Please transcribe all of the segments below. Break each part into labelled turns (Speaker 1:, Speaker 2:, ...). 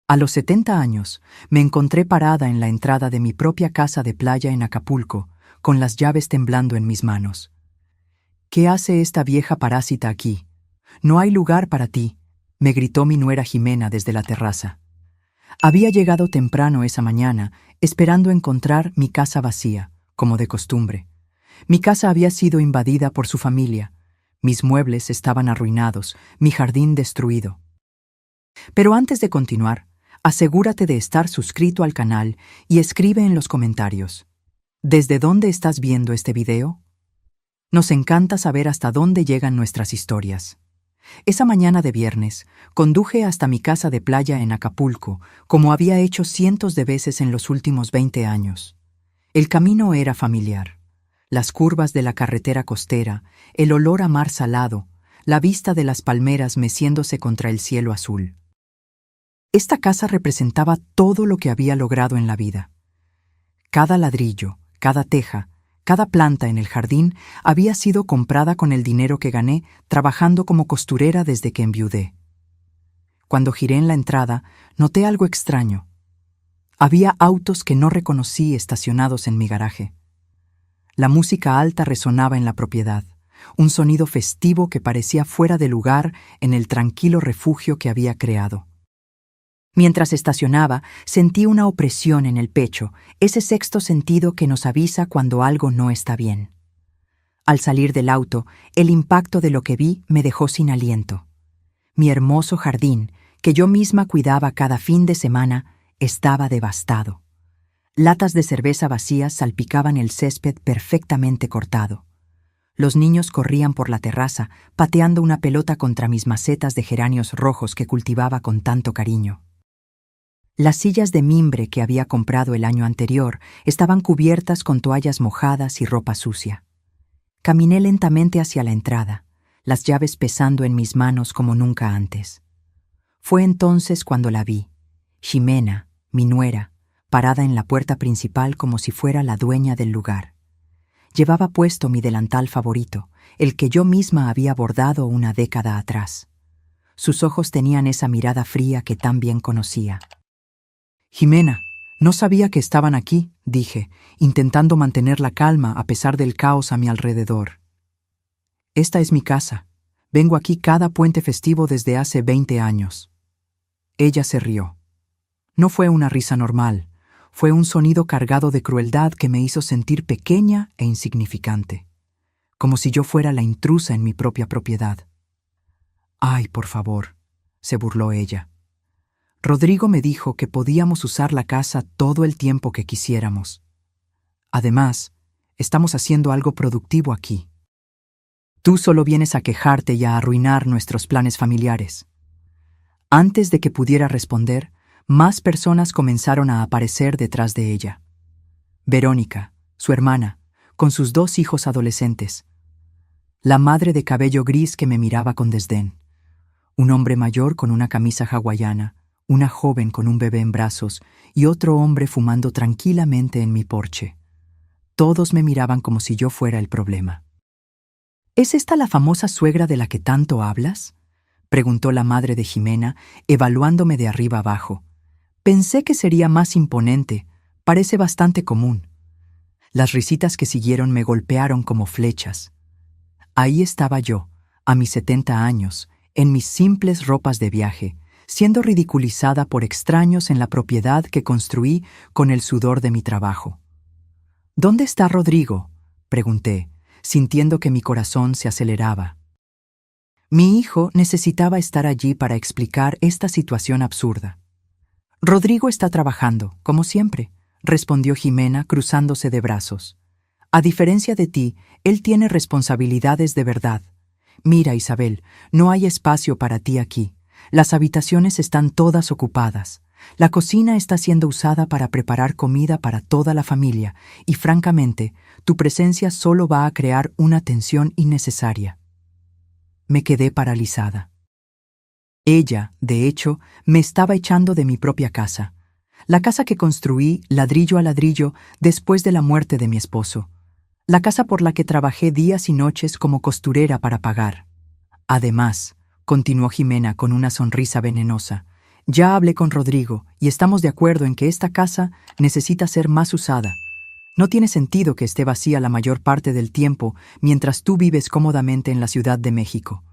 Speaker 1: A los 70 años, me encontré parada en la entrada de mi propia casa de playa en Acapulco, con las llaves temblando en mis manos. «¿Qué hace esta vieja parásita aquí? No hay lugar para ti», me gritó mi nuera Jimena desde la terraza. Había llegado temprano esa mañana, esperando encontrar mi casa vacía, como de costumbre. Mi casa había sido invadida por su familia. Mis muebles estaban arruinados, mi jardín destruido. Pero antes de continuar, asegúrate de estar suscrito al canal y escribe en los comentarios: ¿desde dónde estás viendo este video? Nos encanta saber hasta dónde llegan nuestras historias. Esa mañana de viernes, conduje hasta mi casa de playa en Acapulco, como había hecho cientos de veces en los últimos 20 años. El camino era familiar. Las curvas de la carretera costera, el olor a mar salado, la vista de las palmeras meciéndose contra el cielo azul. Esta casa representaba todo lo que había logrado en la vida. Cada ladrillo, cada teja, cada planta en el jardín había sido comprada con el dinero que gané trabajando como costurera desde que enviudé. Cuando giré en la entrada, noté algo extraño. Había autos que no reconocí estacionados en mi garaje. La música alta resonaba en la propiedad, un sonido festivo que parecía fuera de lugar en el tranquilo refugio que había creado. Mientras estacionaba, sentí una opresión en el pecho, ese sexto sentido que nos avisa cuando algo no está bien. Al salir del auto, el impacto de lo que vi me dejó sin aliento. Mi hermoso jardín, que yo misma cuidaba cada fin de semana, estaba devastado. Latas de cerveza vacías salpicaban el césped perfectamente cortado. Los niños corrían por la terraza, pateando una pelota contra mis macetas de geranios rojos que cultivaba con tanto cariño. Las sillas de mimbre que había comprado el año anterior estaban cubiertas con toallas mojadas y ropa sucia. Caminé lentamente hacia la entrada, las llaves pesando en mis manos como nunca antes. Fue entonces cuando la vi, Jimena, mi nuera, parada en la puerta principal como si fuera la dueña del lugar. Llevaba puesto mi delantal favorito, el que yo misma había bordado una década atrás. Sus ojos tenían esa mirada fría que tan bien conocía. «Jimena, no sabía que estaban aquí», dije, intentando mantener la calma a pesar del caos a mi alrededor. «Esta es mi casa. Vengo aquí cada puente festivo desde hace 20 años». Ella se rió. No fue una risa normal, fue un sonido cargado de crueldad que me hizo sentir pequeña e insignificante, como si yo fuera la intrusa en mi propia propiedad. «Ay, por favor», se burló ella. «Rodrigo me dijo que podíamos usar la casa todo el tiempo que quisiéramos. Además, estamos haciendo algo productivo aquí. Tú solo vienes a quejarte y a arruinar nuestros planes familiares». Antes de que pudiera responder, más personas comenzaron a aparecer detrás de ella. Verónica, su hermana, con sus 2 hijos adolescentes. La madre de cabello gris que me miraba con desdén. Un hombre mayor con una camisa hawaiana, una joven con un bebé en brazos y otro hombre fumando tranquilamente en mi porche. Todos me miraban como si yo fuera el problema. «¿Es esta la famosa suegra de la que tanto hablas?», preguntó la madre de Jimena, evaluándome de arriba abajo. «Pensé que sería más imponente, parece bastante común». Las risitas que siguieron me golpearon como flechas. Ahí estaba yo, a mis 70 años, en mis simples ropas de viaje, siendo ridiculizada por extraños en la propiedad que construí con el sudor de mi trabajo. «¿Dónde está Rodrigo?», pregunté, sintiendo que mi corazón se aceleraba. Mi hijo necesitaba estar allí para explicar esta situación absurda. «Rodrigo está trabajando, como siempre», respondió Jimena cruzándose de brazos. «A diferencia de ti, él tiene responsabilidades de verdad. Mira, Isabel, no hay espacio para ti aquí. Las habitaciones están todas ocupadas. La cocina está siendo usada para preparar comida para toda la familia y, francamente, tu presencia solo va a crear una tensión innecesaria». Me quedé paralizada. Ella, de hecho, me estaba echando de mi propia casa. La casa que construí ladrillo a ladrillo después de la muerte de mi esposo. La casa por la que trabajé días y noches como costurera para pagar. Además, continuó Jimena con una sonrisa venenosa, Ya hablé con Rodrigo y estamos de acuerdo en que esta casa necesita ser más usada. No tiene sentido que esté vacía la mayor parte del tiempo mientras tú vives cómodamente en la Ciudad de México.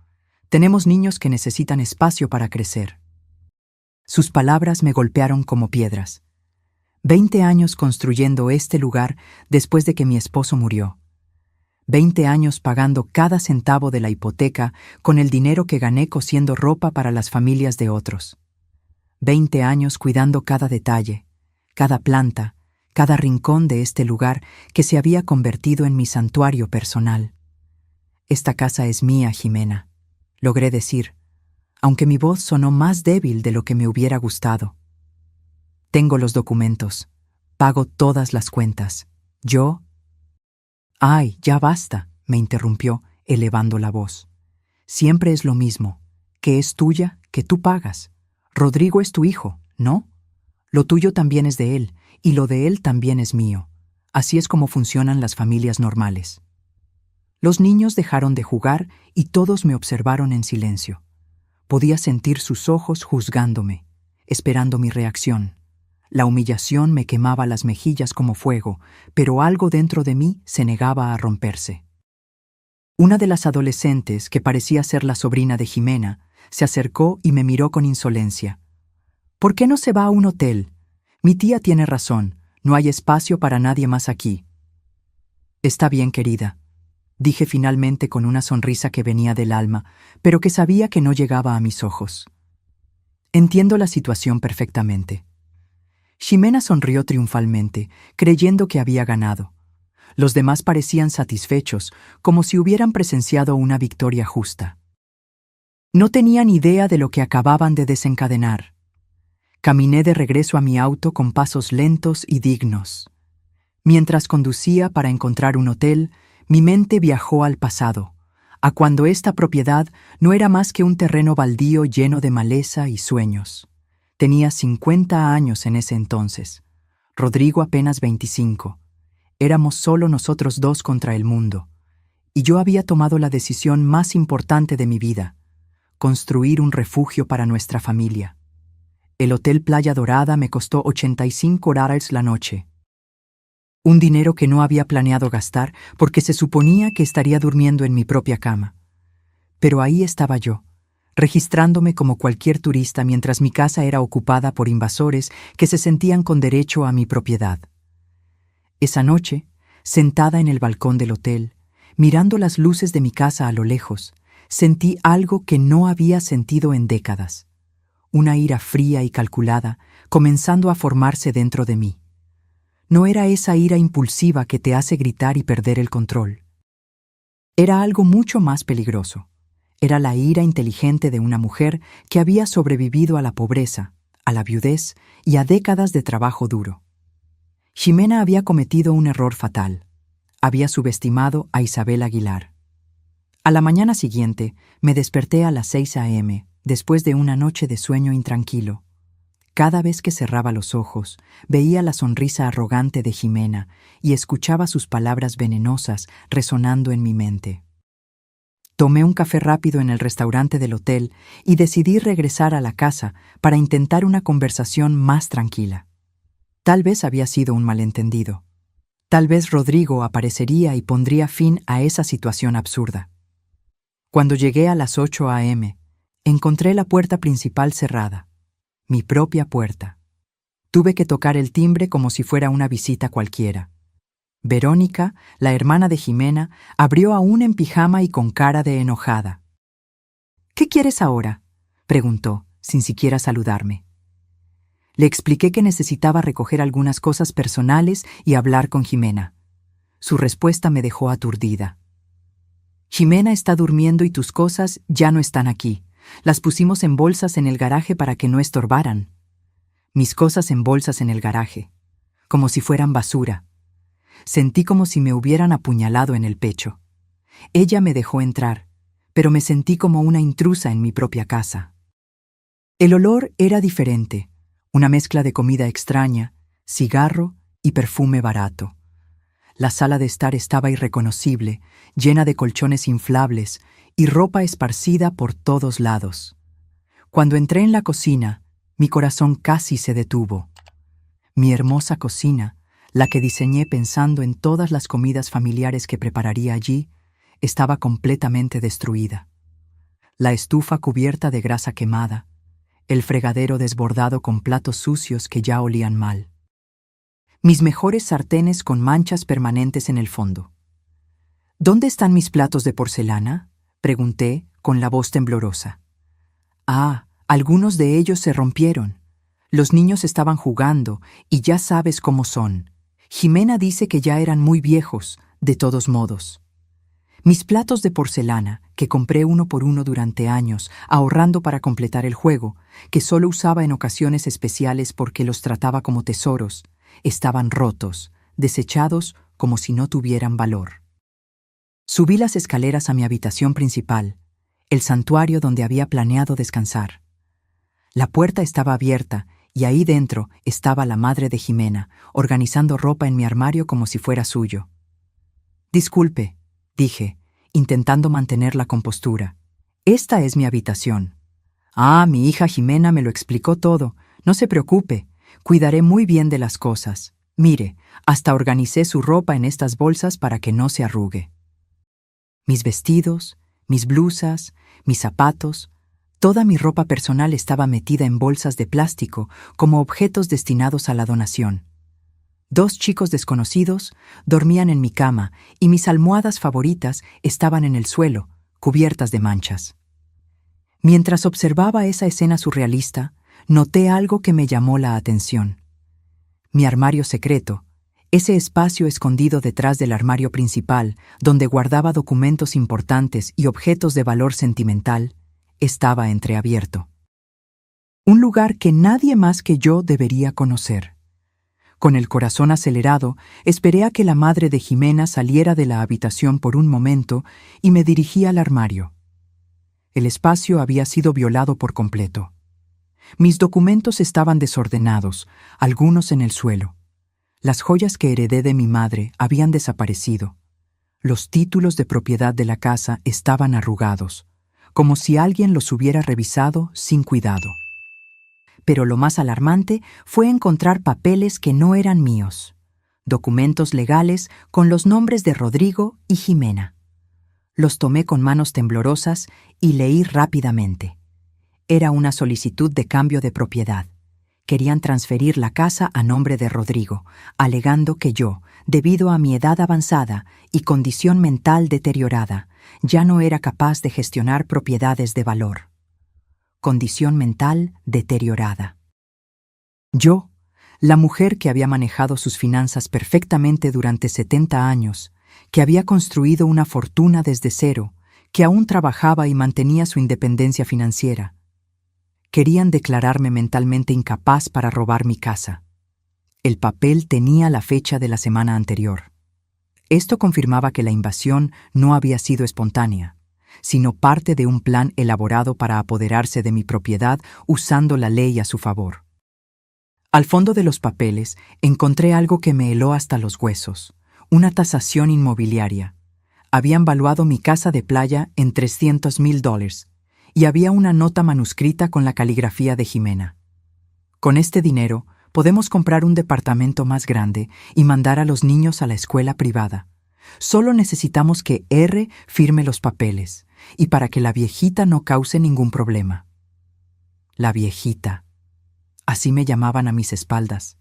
Speaker 1: Tenemos niños que necesitan espacio para crecer. Sus palabras me golpearon como piedras. 20 años construyendo este lugar después de que mi esposo murió. 20 años pagando cada centavo de la hipoteca con el dinero que gané cosiendo ropa para las familias de otros. 20 años cuidando cada detalle, cada planta, cada rincón de este lugar que se había convertido en mi santuario personal. Esta casa es mía, Jimena, logré decir, aunque mi voz sonó más débil de lo que me hubiera gustado. Tengo los documentos, pago todas las cuentas. Yo... ¡Ay, ya basta!, me interrumpió, elevando la voz. Siempre es lo mismo, que es tuya, que tú pagas. Rodrigo es tu hijo, ¿no? Lo tuyo también es de él, y lo de él también es mío. Así es como funcionan las familias normales. Los niños dejaron de jugar y todos me observaron en silencio. Podía sentir sus ojos juzgándome, esperando mi reacción. La humillación me quemaba las mejillas como fuego, pero algo dentro de mí se negaba a romperse. Una de las adolescentes, que parecía ser la sobrina de Jimena, se acercó y me miró con insolencia. ¿Por qué no se va a un hotel? Mi tía tiene razón, no hay espacio para nadie más aquí. Está bien, querida, dije finalmente con una sonrisa que venía del alma, pero que sabía que no llegaba a mis ojos. Entiendo la situación perfectamente. Ximena sonrió triunfalmente, creyendo que había ganado. Los demás parecían satisfechos, como si hubieran presenciado una victoria justa. No tenían idea de lo que acababan de desencadenar. Caminé de regreso a mi auto con pasos lentos y dignos. Mientras conducía para encontrar un hotel, mi mente viajó al pasado, a cuando esta propiedad no era más que un terreno baldío lleno de maleza y sueños. Tenía 50 años en ese entonces. Rodrigo apenas 25. Éramos solo nosotros dos contra el mundo. Y yo había tomado la decisión más importante de mi vida: construir un refugio para nuestra familia. El Hotel Playa Dorada me costó $85 la noche. Un dinero que no había planeado gastar porque se suponía que estaría durmiendo en mi propia cama. Pero ahí estaba yo, registrándome como cualquier turista mientras mi casa era ocupada por invasores que se sentían con derecho a mi propiedad. Esa noche, sentada en el balcón del hotel, mirando las luces de mi casa a lo lejos, sentí algo que no había sentido en décadas. Una ira fría y calculada comenzando a formarse dentro de mí. No era esa ira impulsiva que te hace gritar y perder el control. Era algo mucho más peligroso. Era la ira inteligente de una mujer que había sobrevivido a la pobreza, a la viudez y a décadas de trabajo duro. Ximena había cometido un error fatal. Había subestimado a Isabel Aguilar. A la mañana siguiente, me desperté a las 6 a.m., después de una noche de sueño intranquilo. Cada vez que cerraba los ojos, veía la sonrisa arrogante de Ximena y escuchaba sus palabras venenosas resonando en mi mente. Tomé un café rápido en el restaurante del hotel y decidí regresar a la casa para intentar una conversación más tranquila. Tal vez había sido un malentendido. Tal vez Rodrigo aparecería y pondría fin a esa situación absurda. Cuando llegué a las 8 a.m., encontré la puerta principal cerrada. Mi propia puerta. Tuve que tocar el timbre como si fuera una visita cualquiera. Verónica, la hermana de Ximena, abrió aún en pijama y con cara de enojada. «¿Qué quieres ahora?», preguntó, sin siquiera saludarme. Le expliqué que necesitaba recoger algunas cosas personales y hablar con Ximena. Su respuesta me dejó aturdida. «Ximena está durmiendo y tus cosas ya no están aquí. Las pusimos en bolsas en el garaje para que no estorbaran». Mis cosas en bolsas en el garaje, como si fueran basura. Sentí como si me hubieran apuñalado en el pecho. Ella me dejó entrar, pero me sentí como una intrusa en mi propia casa. El olor era diferente, una mezcla de comida extraña, cigarro y perfume barato. La sala de estar estaba irreconocible, llena de colchones inflables y ropa esparcida por todos lados. Cuando entré en la cocina, Mi corazón casi se detuvo. Mi hermosa cocina, la que diseñé pensando en todas las comidas familiares que prepararía allí, estaba completamente destruida. La estufa cubierta de grasa quemada, el fregadero desbordado con platos sucios que ya olían mal. Mis mejores sartenes con manchas permanentes en el fondo. ¿Dónde están mis platos de porcelana?, pregunté con la voz temblorosa. Ah, algunos de ellos se rompieron. Los niños estaban jugando y ya sabes cómo son. Jimena dice que ya eran muy viejos, de todos modos. Mis platos de porcelana, que compré uno por uno durante años, ahorrando para completar el juego, que solo usaba en ocasiones especiales porque los trataba como tesoros, estaban rotos, desechados como si no tuvieran valor. Subí las escaleras a mi habitación principal, el santuario donde había planeado descansar. La puerta estaba abierta y ahí dentro estaba la madre de Jimena, organizando ropa en mi armario como si fuera suyo. «Disculpe», dije, intentando mantener la compostura. «Esta es mi habitación». «Ah, mi hija Jimena me lo explicó todo. No se preocupe, cuidaré muy bien de las cosas. Mire, hasta organicé su ropa en estas bolsas para que no se arrugue». Mis vestidos, mis blusas, mis zapatos, toda mi ropa personal estaba metida en bolsas de plástico como objetos destinados a la donación. 2 chicos desconocidos dormían en mi cama y mis almohadas favoritas estaban en el suelo, cubiertas de manchas. Mientras observaba esa escena surrealista, noté algo que me llamó la atención. Mi armario secreto, ese espacio escondido detrás del armario principal, donde guardaba documentos importantes y objetos de valor sentimental, estaba entreabierto. Un lugar que nadie más que yo debería conocer. Con el corazón acelerado, esperé a que la madre de Jimena saliera de la habitación por un momento y me dirigí al armario. El espacio había sido violado por completo. Mis documentos estaban desordenados, algunos en el suelo. Las joyas que heredé de mi madre habían desaparecido. Los títulos de propiedad de la casa estaban arrugados, como si alguien los hubiera revisado sin cuidado. Pero lo más alarmante fue encontrar papeles que no eran míos, documentos legales con los nombres de Rodrigo y Jimena. Los tomé con manos temblorosas y leí rápidamente. Era una solicitud de cambio de propiedad. Querían transferir la casa a nombre de Rodrigo, alegando que yo, debido a mi edad avanzada y condición mental deteriorada, ya no era capaz de gestionar propiedades de valor. Condición mental deteriorada. Yo, la mujer que había manejado sus finanzas perfectamente durante 70 años, que había construido una fortuna desde cero, que aún trabajaba y mantenía su independencia financiera. Querían declararme mentalmente incapaz para robar mi casa. El papel tenía la fecha de la semana anterior. Esto confirmaba que la invasión no había sido espontánea, sino parte de un plan elaborado para apoderarse de mi propiedad usando la ley a su favor. Al fondo de los papeles encontré algo que me heló hasta los huesos, una tasación inmobiliaria. Habían valuado mi casa de playa en $300,000 y había una nota manuscrita con la caligrafía de Jimena. Con este dinero podemos comprar un departamento más grande y mandar a los niños a la escuela privada. Solo necesitamos que R firme los papeles y para que la viejita no cause ningún problema. La viejita. Así me llamaban a mis espaldas.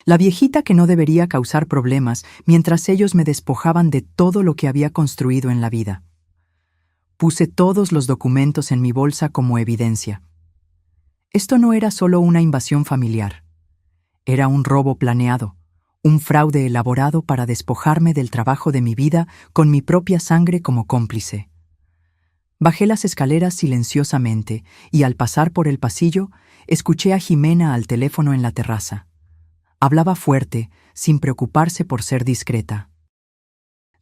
Speaker 1: La viejita que no debería causar problemas mientras ellos me despojaban de todo lo que había construido en la vida. Puse todos los documentos en mi bolsa como evidencia. Esto no era solo una invasión familiar. Era un robo planeado, un fraude elaborado para despojarme del trabajo de mi vida con mi propia sangre como cómplice. Bajé las escaleras silenciosamente y al pasar por el pasillo, escuché a Jimena al teléfono en la terraza. Hablaba fuerte, sin preocuparse por ser discreta.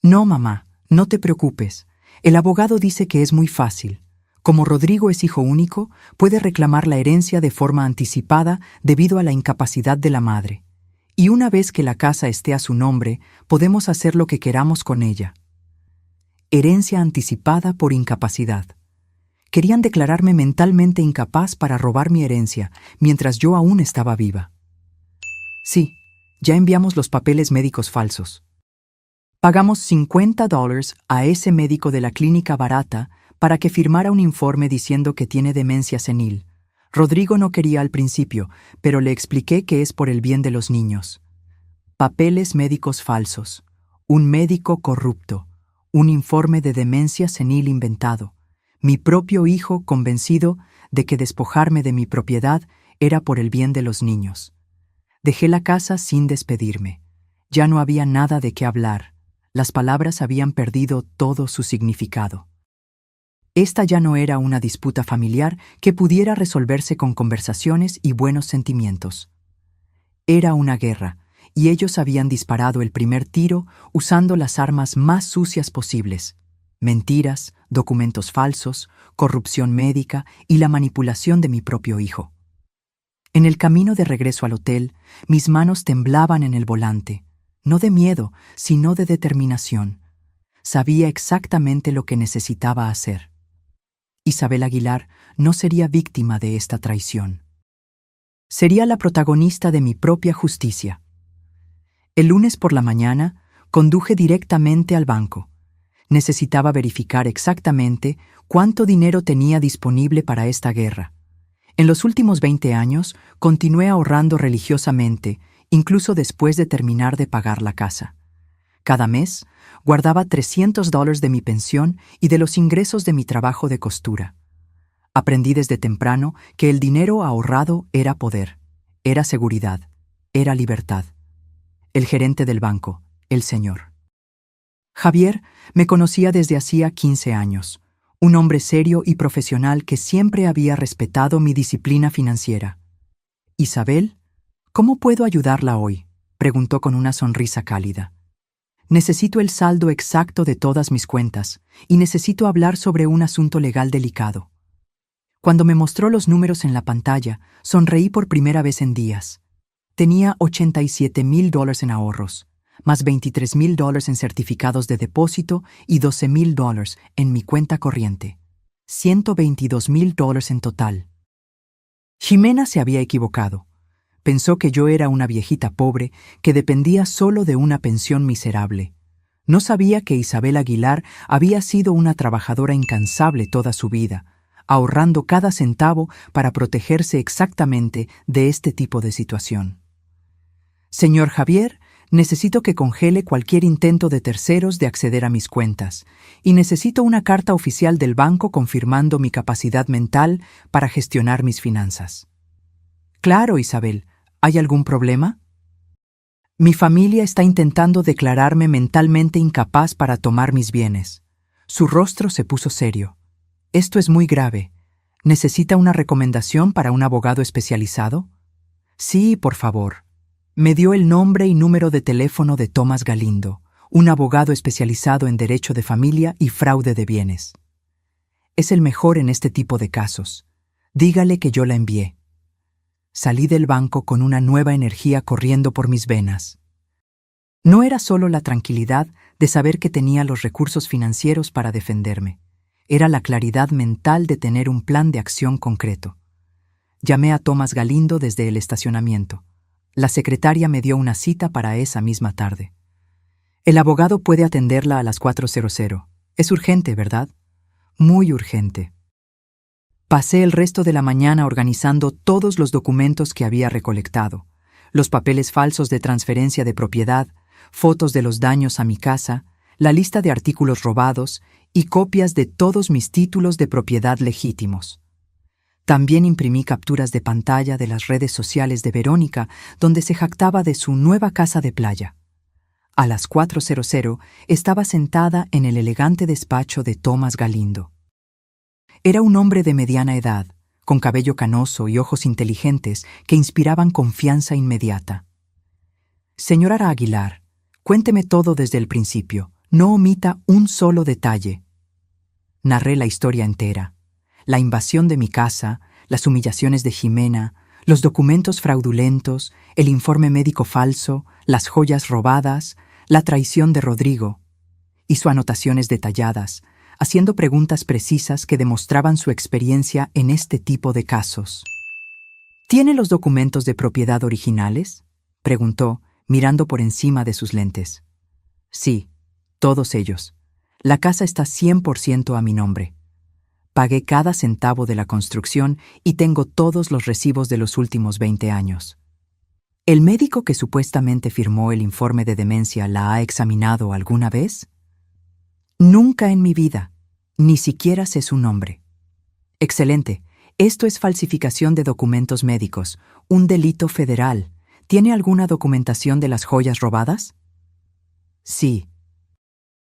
Speaker 1: «No, mamá, no te preocupes. El abogado dice que es muy fácil. Como Rodrigo es hijo único, puede reclamar la herencia de forma anticipada debido a la incapacidad de la madre. Y una vez que la casa esté a su nombre, podemos hacer lo que queramos con ella». Herencia anticipada por incapacidad. Querían declararme mentalmente incapaz para robar mi herencia mientras yo aún estaba viva. Sí, ya enviamos los papeles médicos falsos. Pagamos $50 a ese médico de la clínica barata para que firmara un informe diciendo que tiene demencia senil. Rodrigo no quería al principio, pero le expliqué que es por el bien de los niños. Papeles médicos falsos, un médico corrupto, un informe de demencia senil inventado, mi propio hijo convencido de que despojarme de mi propiedad era por el bien de los niños. Dejé la casa sin despedirme. Ya no había nada de qué hablar. Las palabras habían perdido todo su significado. Esta ya no era una disputa familiar que pudiera resolverse con conversaciones y buenos sentimientos. Era una guerra, y ellos habían disparado el primer tiro usando las armas más sucias posibles: mentiras, documentos falsos, corrupción médica y la manipulación de mi propio hijo. En el camino de regreso al hotel, mis manos temblaban en el volante, no de miedo, sino de determinación. Sabía exactamente lo que necesitaba hacer. Isabel Aguilar no sería víctima de esta traición. Sería la protagonista de mi propia justicia. El lunes por la mañana, conduje directamente al banco. Necesitaba verificar exactamente cuánto dinero tenía disponible para esta guerra. En los últimos 20 años, continué ahorrando religiosamente, incluso después de terminar de pagar la casa. Cada mes, guardaba $300 de mi pensión y de los ingresos de mi trabajo de costura. Aprendí desde temprano que el dinero ahorrado era poder, era seguridad, era libertad. El gerente del banco, el señor Javier, me conocía desde hacía 15 años, un hombre serio y profesional que siempre había respetado mi disciplina financiera. «Isabel, ¿cómo puedo ayudarla hoy?», preguntó con una sonrisa cálida. «Necesito el saldo exacto de todas mis cuentas y necesito hablar sobre un asunto legal delicado». Cuando me mostró los números en la pantalla, sonreí por primera vez en días. Tenía $87,000 en ahorros, más $23,000 en certificados de depósito y $12,000 en mi cuenta corriente. $122,000 en total. Jimena se había equivocado. Pensó que yo era una viejita pobre que dependía solo de una pensión miserable. No sabía que Isabel Aguilar había sido una trabajadora incansable toda su vida, ahorrando cada centavo para protegerse exactamente de este tipo de situación. «Señor Javier, necesito que congele cualquier intento de terceros de acceder a mis cuentas, y necesito una carta oficial del banco confirmando mi capacidad mental para gestionar mis finanzas». «Claro, Isabel. ¿Hay algún problema?». «Mi familia está intentando declararme mentalmente incapaz para tomar mis bienes». Su rostro se puso serio. «Esto es muy grave. ¿Necesita una recomendación para un abogado especializado?». «Sí, por favor». Me dio el nombre y número de teléfono de Tomás Galindo, un abogado especializado en derecho de familia y fraude de bienes. «Es el mejor en este tipo de casos. Dígale que yo la envié». Salí del banco con una nueva energía corriendo por mis venas. No era solo la tranquilidad de saber que tenía los recursos financieros para defenderme. Era la claridad mental de tener un plan de acción concreto. Llamé a Tomás Galindo desde el estacionamiento. La secretaria me dio una cita para esa misma tarde. «El abogado puede atenderla a las 4:00. Es urgente, ¿verdad?». «Muy urgente». Pasé el resto de la mañana organizando todos los documentos que había recolectado, los papeles falsos de transferencia de propiedad, fotos de los daños a mi casa, la lista de artículos robados y copias de todos mis títulos de propiedad legítimos. También imprimí capturas de pantalla de las redes sociales de Verónica, donde se jactaba de su nueva casa de playa. A las 4:00 estaba sentada en el elegante despacho de Tomás Galindo. Era un hombre de mediana edad, con cabello canoso y ojos inteligentes que inspiraban confianza inmediata. «Señora Aguilar, cuénteme todo desde el principio, no omita un solo detalle». Narré la historia entera. La invasión de mi casa, las humillaciones de Jimena, los documentos fraudulentos, el informe médico falso, las joyas robadas, la traición de Rodrigo. Hizo anotaciones detalladas, haciendo preguntas precisas que demostraban su experiencia en este tipo de casos. ¿Tiene los documentos de propiedad originales?, preguntó, mirando por encima de sus lentes. Sí, todos ellos. La casa está 100% a mi nombre. Pagué cada centavo de la construcción y tengo todos los recibos de los últimos 20 años. ¿El médico que supuestamente firmó el informe de demencia la ha examinado alguna vez? Nunca en mi vida. Ni siquiera sé su nombre. Excelente. Esto es falsificación de documentos médicos, un delito federal. ¿Tiene alguna documentación de las joyas robadas? Sí.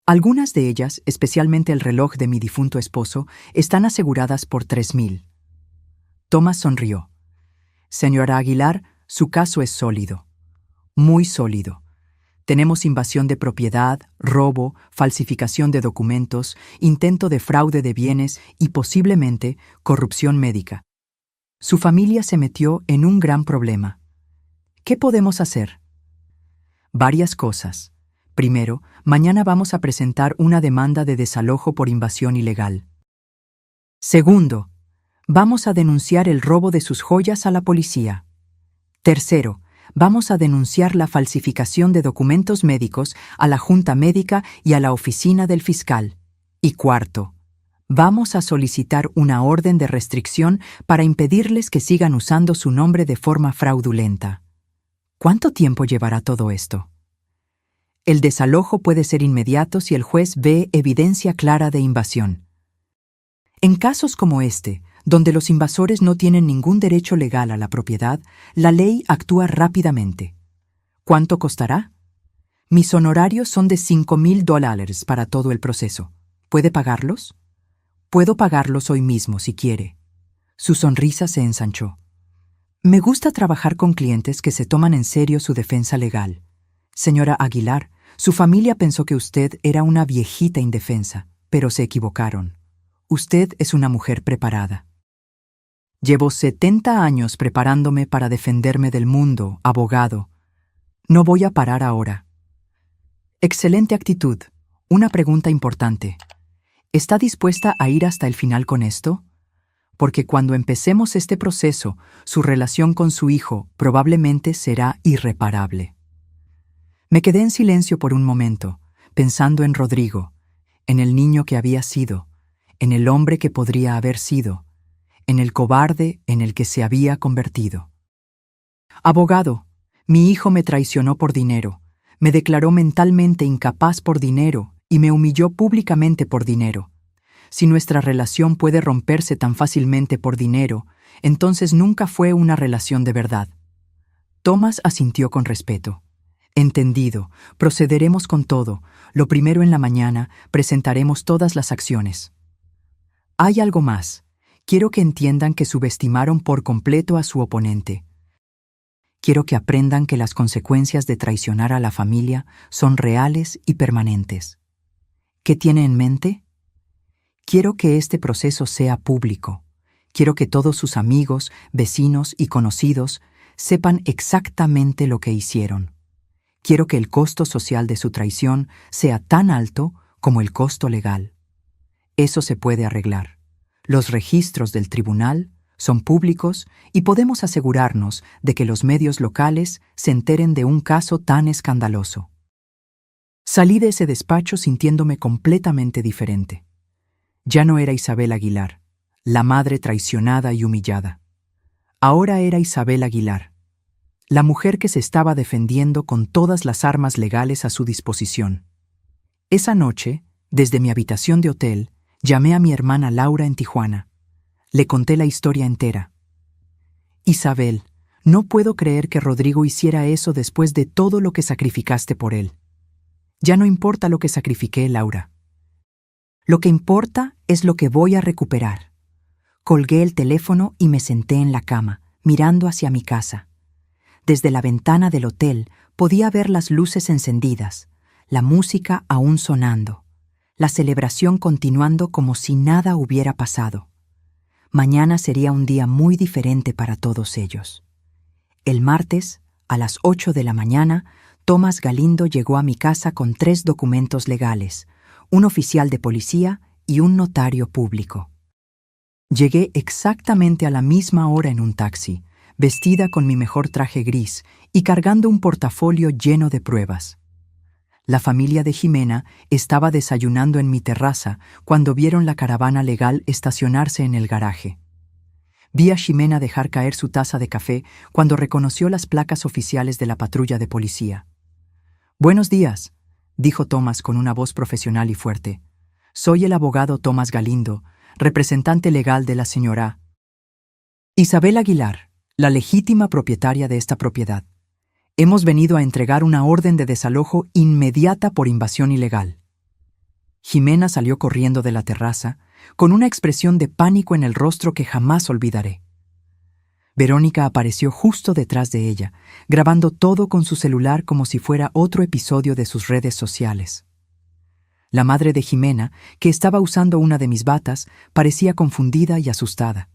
Speaker 1: Algunas de ellas, especialmente el reloj de mi difunto esposo, están aseguradas por $3,000. Thomas sonrió. Señora Aguilar, su caso es sólido. Muy sólido. Tenemos invasión de propiedad, robo, falsificación de documentos, intento de fraude de bienes y posiblemente corrupción médica. Su familia se metió en un gran problema. ¿Qué podemos hacer? Varias cosas. Primero, mañana vamos a presentar una demanda de desalojo por invasión ilegal. Segundo, vamos a denunciar el robo de sus joyas a la policía. Tercero, vamos a denunciar la falsificación de documentos médicos a la Junta Médica y a la oficina del fiscal. Y cuarto, vamos a solicitar una orden de restricción para impedirles que sigan usando su nombre de forma fraudulenta. ¿Cuánto tiempo llevará todo esto? El desalojo puede ser inmediato si el juez ve evidencia clara de invasión. En casos como este, donde los invasores no tienen ningún derecho legal a la propiedad, la ley actúa rápidamente. ¿Cuánto costará? Mis honorarios son de $5,000 para todo el proceso. ¿Puede pagarlos? Puedo pagarlos hoy mismo si quiere. Su sonrisa se ensanchó. Me gusta trabajar con clientes que se toman en serio su defensa legal. Señora Aguilar, su familia pensó que usted era una viejita indefensa, pero se equivocaron. Usted es una mujer preparada. Llevo 70 años preparándome para defenderme del mundo, abogado. No voy a parar ahora. Excelente actitud. Una pregunta importante. ¿Está dispuesta a ir hasta el final con esto? Porque cuando empecemos este proceso, su relación con su hijo probablemente será irreparable. Me quedé en silencio por un momento, pensando en Rodrigo, en el niño que había sido, en el hombre que podría haber sido, en el cobarde en el que se había convertido. Abogado, mi hijo me traicionó por dinero, me declaró mentalmente incapaz por dinero y me humilló públicamente por dinero. Si nuestra relación puede romperse tan fácilmente por dinero, entonces nunca fue una relación de verdad. Thomas asintió con respeto. Entendido, procederemos con todo. Lo primero en la mañana, presentaremos todas las acciones. Hay algo más. Quiero que entiendan que subestimaron por completo a su oponente. Quiero que aprendan que las consecuencias de traicionar a la familia son reales y permanentes. ¿Qué tiene en mente? Quiero que este proceso sea público. Quiero que todos sus amigos, vecinos y conocidos sepan exactamente lo que hicieron. Quiero que el costo social de su traición sea tan alto como el costo legal. Eso se puede arreglar. Los registros del tribunal son públicos y podemos asegurarnos de que los medios locales se enteren de un caso tan escandaloso. Salí de ese despacho sintiéndome completamente diferente. Ya no era Isabel Aguilar, la madre traicionada y humillada. Ahora era Isabel Aguilar, la mujer que se estaba defendiendo con todas las armas legales a su disposición. Esa noche, desde mi habitación de hotel, llamé a mi hermana Laura en Tijuana. Le conté la historia entera. Isabel, no puedo creer que Rodrigo hiciera eso después de todo lo que sacrificaste por él. Ya no importa lo que sacrifiqué, Laura. Lo que importa es lo que voy a recuperar. Colgué el teléfono y me senté en la cama, mirando hacia mi casa. Desde la ventana del hotel podía ver las luces encendidas, la música aún sonando, la celebración continuando como si nada hubiera pasado. Mañana sería un día muy diferente para todos ellos. El martes, a las 8 de la mañana, Thomas Galindo llegó a mi casa con 3 documentos legales, un oficial de policía y un notario público. Llegué exactamente a la misma hora en un taxi, vestida con mi mejor traje gris y cargando un portafolio lleno de pruebas. La familia de Jimena estaba desayunando en mi terraza cuando vieron la caravana legal estacionarse en el garaje. Vi a Jimena dejar caer su taza de café cuando reconoció las placas oficiales de la patrulla de policía. «Buenos días», dijo Tomás con una voz profesional y fuerte. «Soy el abogado Tomás Galindo, representante legal de la señora Isabel Aguilar, la legítima propietaria de esta propiedad. Hemos venido a entregar una orden de desalojo inmediata por invasión ilegal». Jimena salió corriendo de la terraza, con una expresión de pánico en el rostro que jamás olvidaré. Verónica apareció justo detrás de ella, grabando todo con su celular como si fuera otro episodio de sus redes sociales. La madre de Jimena, que estaba usando una de mis batas, parecía confundida y asustada.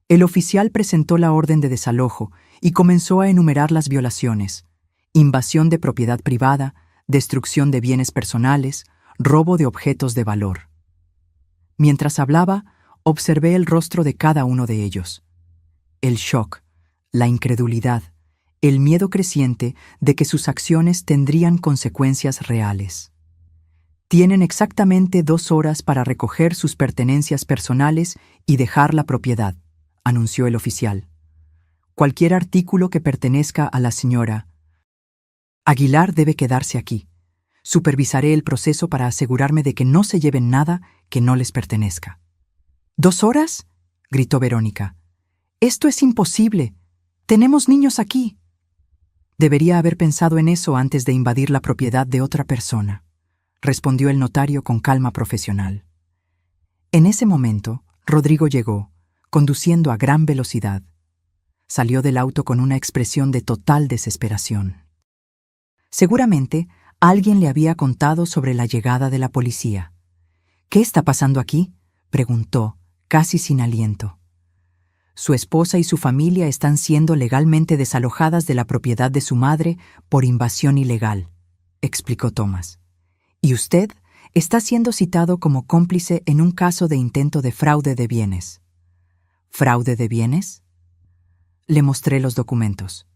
Speaker 1: El oficial presentó la orden de desalojo y comenzó a enumerar las violaciones: invasión de propiedad privada, destrucción de bienes personales, robo de objetos de valor. Mientras hablaba, observé el rostro de cada uno de ellos. El shock, la incredulidad, el miedo creciente de que sus acciones tendrían consecuencias reales. «Tienen exactamente 2 horas para recoger sus pertenencias personales y dejar la propiedad», anunció el oficial. «Cualquier artículo que pertenezca a la señora Aguilar debe quedarse aquí. Supervisaré el proceso para asegurarme de que no se lleven nada que no les pertenezca». «¿2 horas?», gritó Verónica. «Esto es imposible. Tenemos niños aquí». «Debería haber pensado en eso antes de invadir la propiedad de otra persona», respondió el notario con calma profesional. En ese momento, Rodrigo llegó, conduciendo a gran velocidad. Salió del auto con una expresión de total desesperación. Seguramente, alguien le había contado sobre la llegada de la policía. «¿Qué está pasando aquí?», preguntó, casi sin aliento. «Su esposa y su familia están siendo legalmente desalojadas de la propiedad de su madre por invasión ilegal», explicó Tomás. «Y usted está siendo citado como cómplice en un caso de intento de fraude de bienes». «¿Fraude de bienes?». Le mostré los documentos.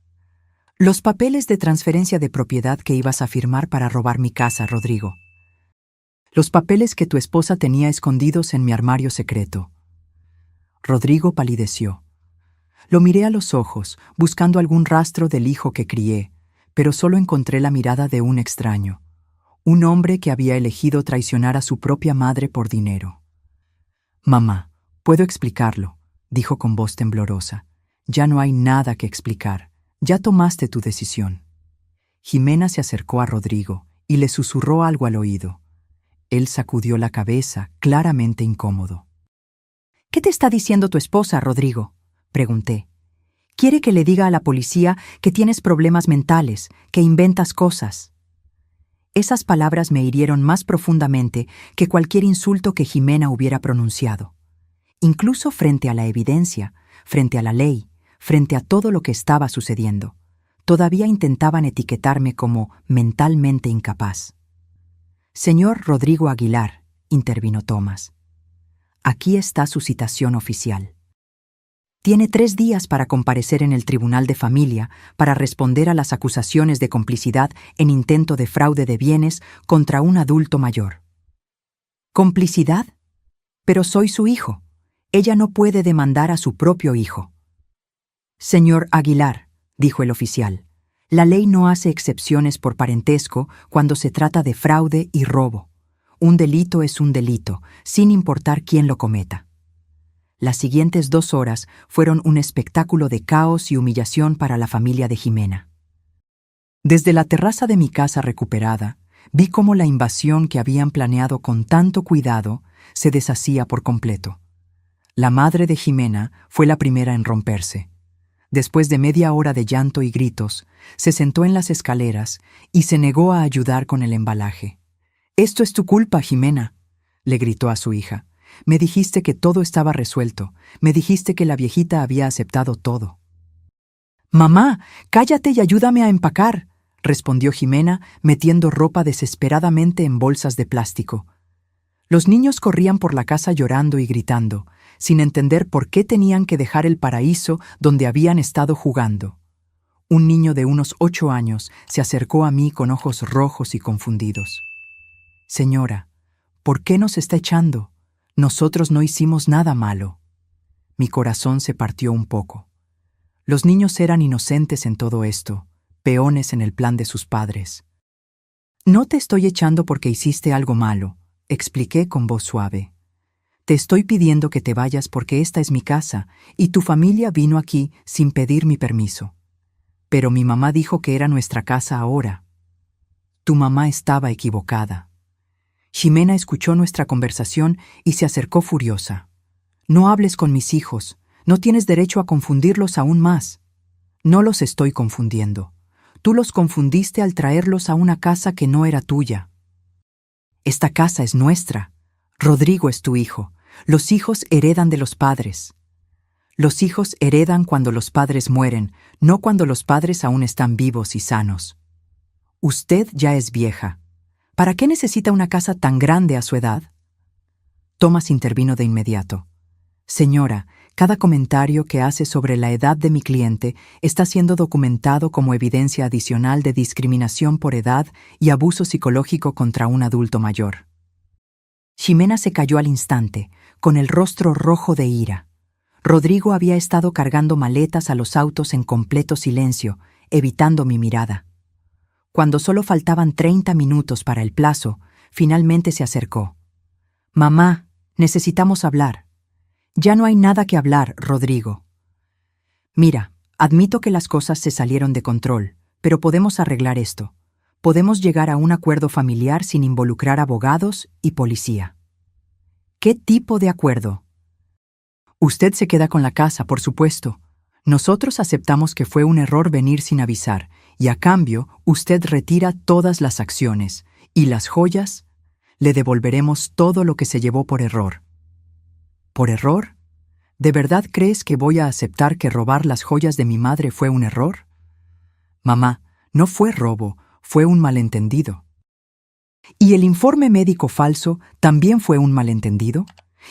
Speaker 1: «Los papeles de transferencia de propiedad que ibas a firmar para robar mi casa, Rodrigo. Los papeles que tu esposa tenía escondidos en mi armario secreto». Rodrigo palideció. Lo miré a los ojos, buscando algún rastro del hijo que crié, pero solo encontré la mirada de un extraño. Un hombre que había elegido traicionar a su propia madre por dinero. «Mamá, puedo explicarlo», dijo con voz temblorosa. «Ya no hay nada que explicar. Ya tomaste tu decisión». Jimena se acercó a Rodrigo y le susurró algo al oído. Él sacudió la cabeza, claramente incómodo. «¿Qué te está diciendo tu esposa, Rodrigo?», pregunté. «Quiere que le diga a la policía que tienes problemas mentales, que inventas cosas». Esas palabras me hirieron más profundamente que cualquier insulto que Jimena hubiera pronunciado. Incluso frente a la evidencia, frente a la ley, frente a todo lo que estaba sucediendo, todavía intentaban etiquetarme como mentalmente incapaz. «Señor Rodrigo Aguilar», intervino Tomás, «aquí está su citación oficial. Tiene 3 días para comparecer en el Tribunal de Familia para responder a las acusaciones de complicidad en intento de fraude de bienes contra un adulto mayor». «¿Complicidad? Pero soy su hijo. Ella no puede demandar a su propio hijo». «Señor Aguilar», dijo el oficial, «la ley no hace excepciones por parentesco cuando se trata de fraude y robo. Un delito es un delito, sin importar quién lo cometa». Las siguientes 2 horas fueron un espectáculo de caos y humillación para la familia de Jimena. Desde la terraza de mi casa recuperada, vi cómo la invasión que habían planeado con tanto cuidado se deshacía por completo. La madre de Jimena fue la primera en romperse. Después de media hora de llanto y gritos, se sentó en las escaleras y se negó a ayudar con el embalaje. «Esto es tu culpa, Jimena», le gritó a su hija. «Me dijiste que todo estaba resuelto. Me dijiste que la viejita había aceptado todo». «Mamá, cállate y ayúdame a empacar», respondió Jimena, metiendo ropa desesperadamente en bolsas de plástico. Los niños corrían por la casa llorando y gritando, sin entender por qué tenían que dejar el paraíso donde habían estado jugando. Un niño de unos 8 años se acercó a mí con ojos rojos y confundidos. «Señora, ¿por qué nos está echando? Nosotros no hicimos nada malo». Mi corazón se partió un poco. Los niños eran inocentes en todo esto, peones en el plan de sus padres. «No te estoy echando porque hiciste algo malo», expliqué con voz suave. «Te estoy pidiendo que te vayas porque esta es mi casa y tu familia vino aquí sin pedir mi permiso. Pero mi mamá dijo que era nuestra casa ahora». Tu mamá estaba equivocada. Ximena escuchó nuestra conversación y se acercó furiosa. «No hables con mis hijos, no tienes derecho a confundirlos aún más». «No los estoy confundiendo. Tú los confundiste al traerlos a una casa que no era tuya. Esta casa es nuestra. Rodrigo es tu hijo. Los hijos heredan de los padres. Los hijos heredan cuando los padres mueren, no cuando los padres aún están vivos y sanos. Usted ya es vieja. ¿Para qué necesita una casa tan grande a su edad?». Tomás intervino de inmediato. «Señora, cada comentario que hace sobre la edad de mi cliente está siendo documentado como evidencia adicional de discriminación por edad y abuso psicológico contra un adulto mayor». Ximena se calló al instante, con el rostro rojo de ira. Rodrigo había estado cargando maletas a los autos en completo silencio, evitando mi mirada. Cuando solo faltaban 30 minutos para el plazo, finalmente se acercó. «Mamá, necesitamos hablar». «Ya no hay nada que hablar, Rodrigo. Mira, admito que las cosas se salieron de control, pero podemos arreglar esto. Podemos llegar a un acuerdo familiar sin involucrar abogados y policía». «¿Qué tipo de acuerdo?». «Usted se queda con la casa, por supuesto. Nosotros aceptamos que fue un error venir sin avisar, y a cambio usted retira todas las acciones, y las joyas, le devolveremos todo lo que se llevó por error». ¿Por error? ¿De verdad crees que voy a aceptar que robar las joyas de mi madre fue un error? Mamá, no fue robo, fue un malentendido. ¿Y el informe médico falso también fue un malentendido?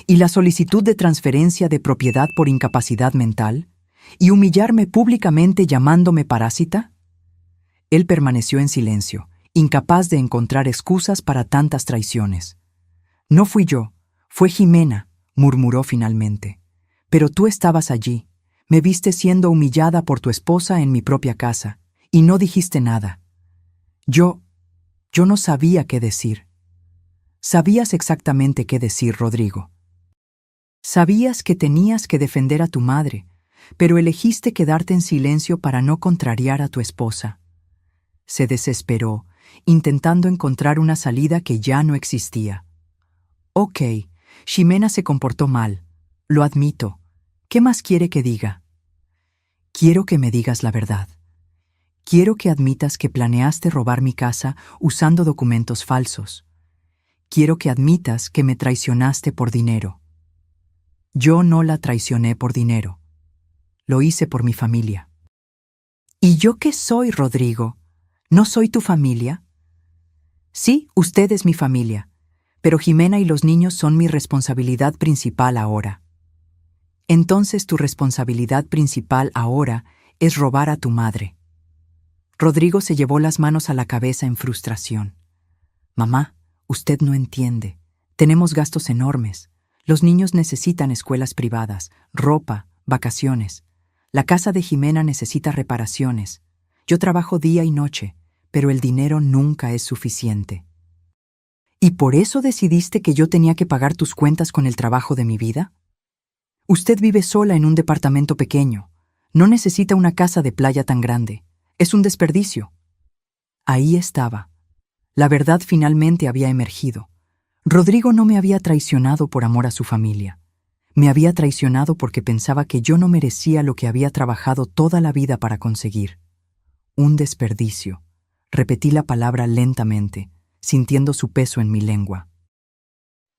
Speaker 1: ¿Y la solicitud de transferencia de propiedad por incapacidad mental? ¿Y humillarme públicamente llamándome parásita? Él permaneció en silencio, incapaz de encontrar excusas para tantas traiciones. «No fui yo, fue Ximena», murmuró finalmente. «Pero tú estabas allí, me viste siendo humillada por tu esposa en mi propia casa, y no dijiste nada. Yo no sabía qué decir». «Sabías exactamente qué decir, Rodrigo. Sabías que tenías que defender a tu madre, pero elegiste quedarte en silencio para no contrariar a tu esposa». Se desesperó, intentando encontrar una salida que ya no existía. «Ok, Ximena se comportó mal, lo admito. ¿Qué más quiere que diga?». «Quiero que me digas la verdad. Quiero que admitas que planeaste robar mi casa usando documentos falsos. Quiero que admitas que me traicionaste por dinero». «Yo no la traicioné por dinero. Lo hice por mi familia». «¿Y yo qué soy, Rodrigo? ¿No soy tu familia?». «Sí, usted es mi familia. Pero Ximena y los niños son mi responsabilidad principal ahora». «Entonces tu responsabilidad principal ahora es robar a tu madre». Rodrigo se llevó las manos a la cabeza en frustración. «Mamá, usted no entiende. Tenemos gastos enormes. Los niños necesitan escuelas privadas, ropa, vacaciones. La casa de Ximena necesita reparaciones. Yo trabajo día y noche, pero el dinero nunca es suficiente». «¿Y por eso decidiste que yo tenía que pagar tus cuentas con el trabajo de mi vida? Usted vive sola en un departamento pequeño. No necesita una casa de playa tan grande. Es un desperdicio». Ahí estaba. La verdad finalmente había emergido. Rodrigo no me había traicionado por amor a su familia. Me había traicionado porque pensaba que yo no merecía lo que había trabajado toda la vida para conseguir. Un desperdicio. Repetí la palabra lentamente, sintiendo su peso en mi lengua.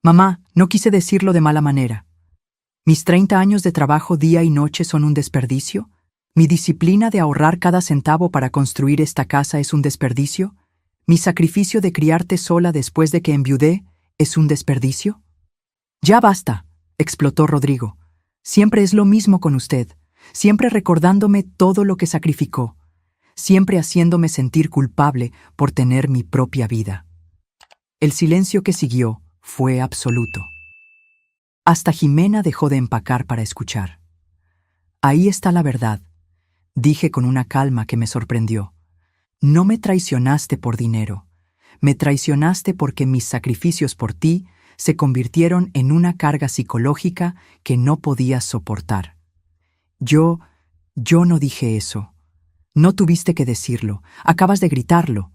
Speaker 1: «Mamá, no quise decirlo de mala manera. ¿Mis 30 años de trabajo día y noche son un desperdicio? ¿Mi disciplina de ahorrar cada centavo para construir esta casa es un desperdicio? ¿Mi sacrificio de criarte sola después de que enviudé ¿Es un desperdicio? Ya basta, explotó Rodrigo. Siempre es lo mismo con usted, siempre recordándome todo lo que sacrificó, siempre haciéndome sentir culpable por tener mi propia vida. El silencio que siguió fue absoluto. Hasta Jimena dejó de empacar para escuchar. Ahí está la verdad, dije con una calma que me sorprendió. No me traicionaste por dinero, me traicionaste porque mis sacrificios por ti se convirtieron en una carga psicológica que no podías soportar. Yo no dije eso. No tuviste que decirlo, acabas de gritarlo.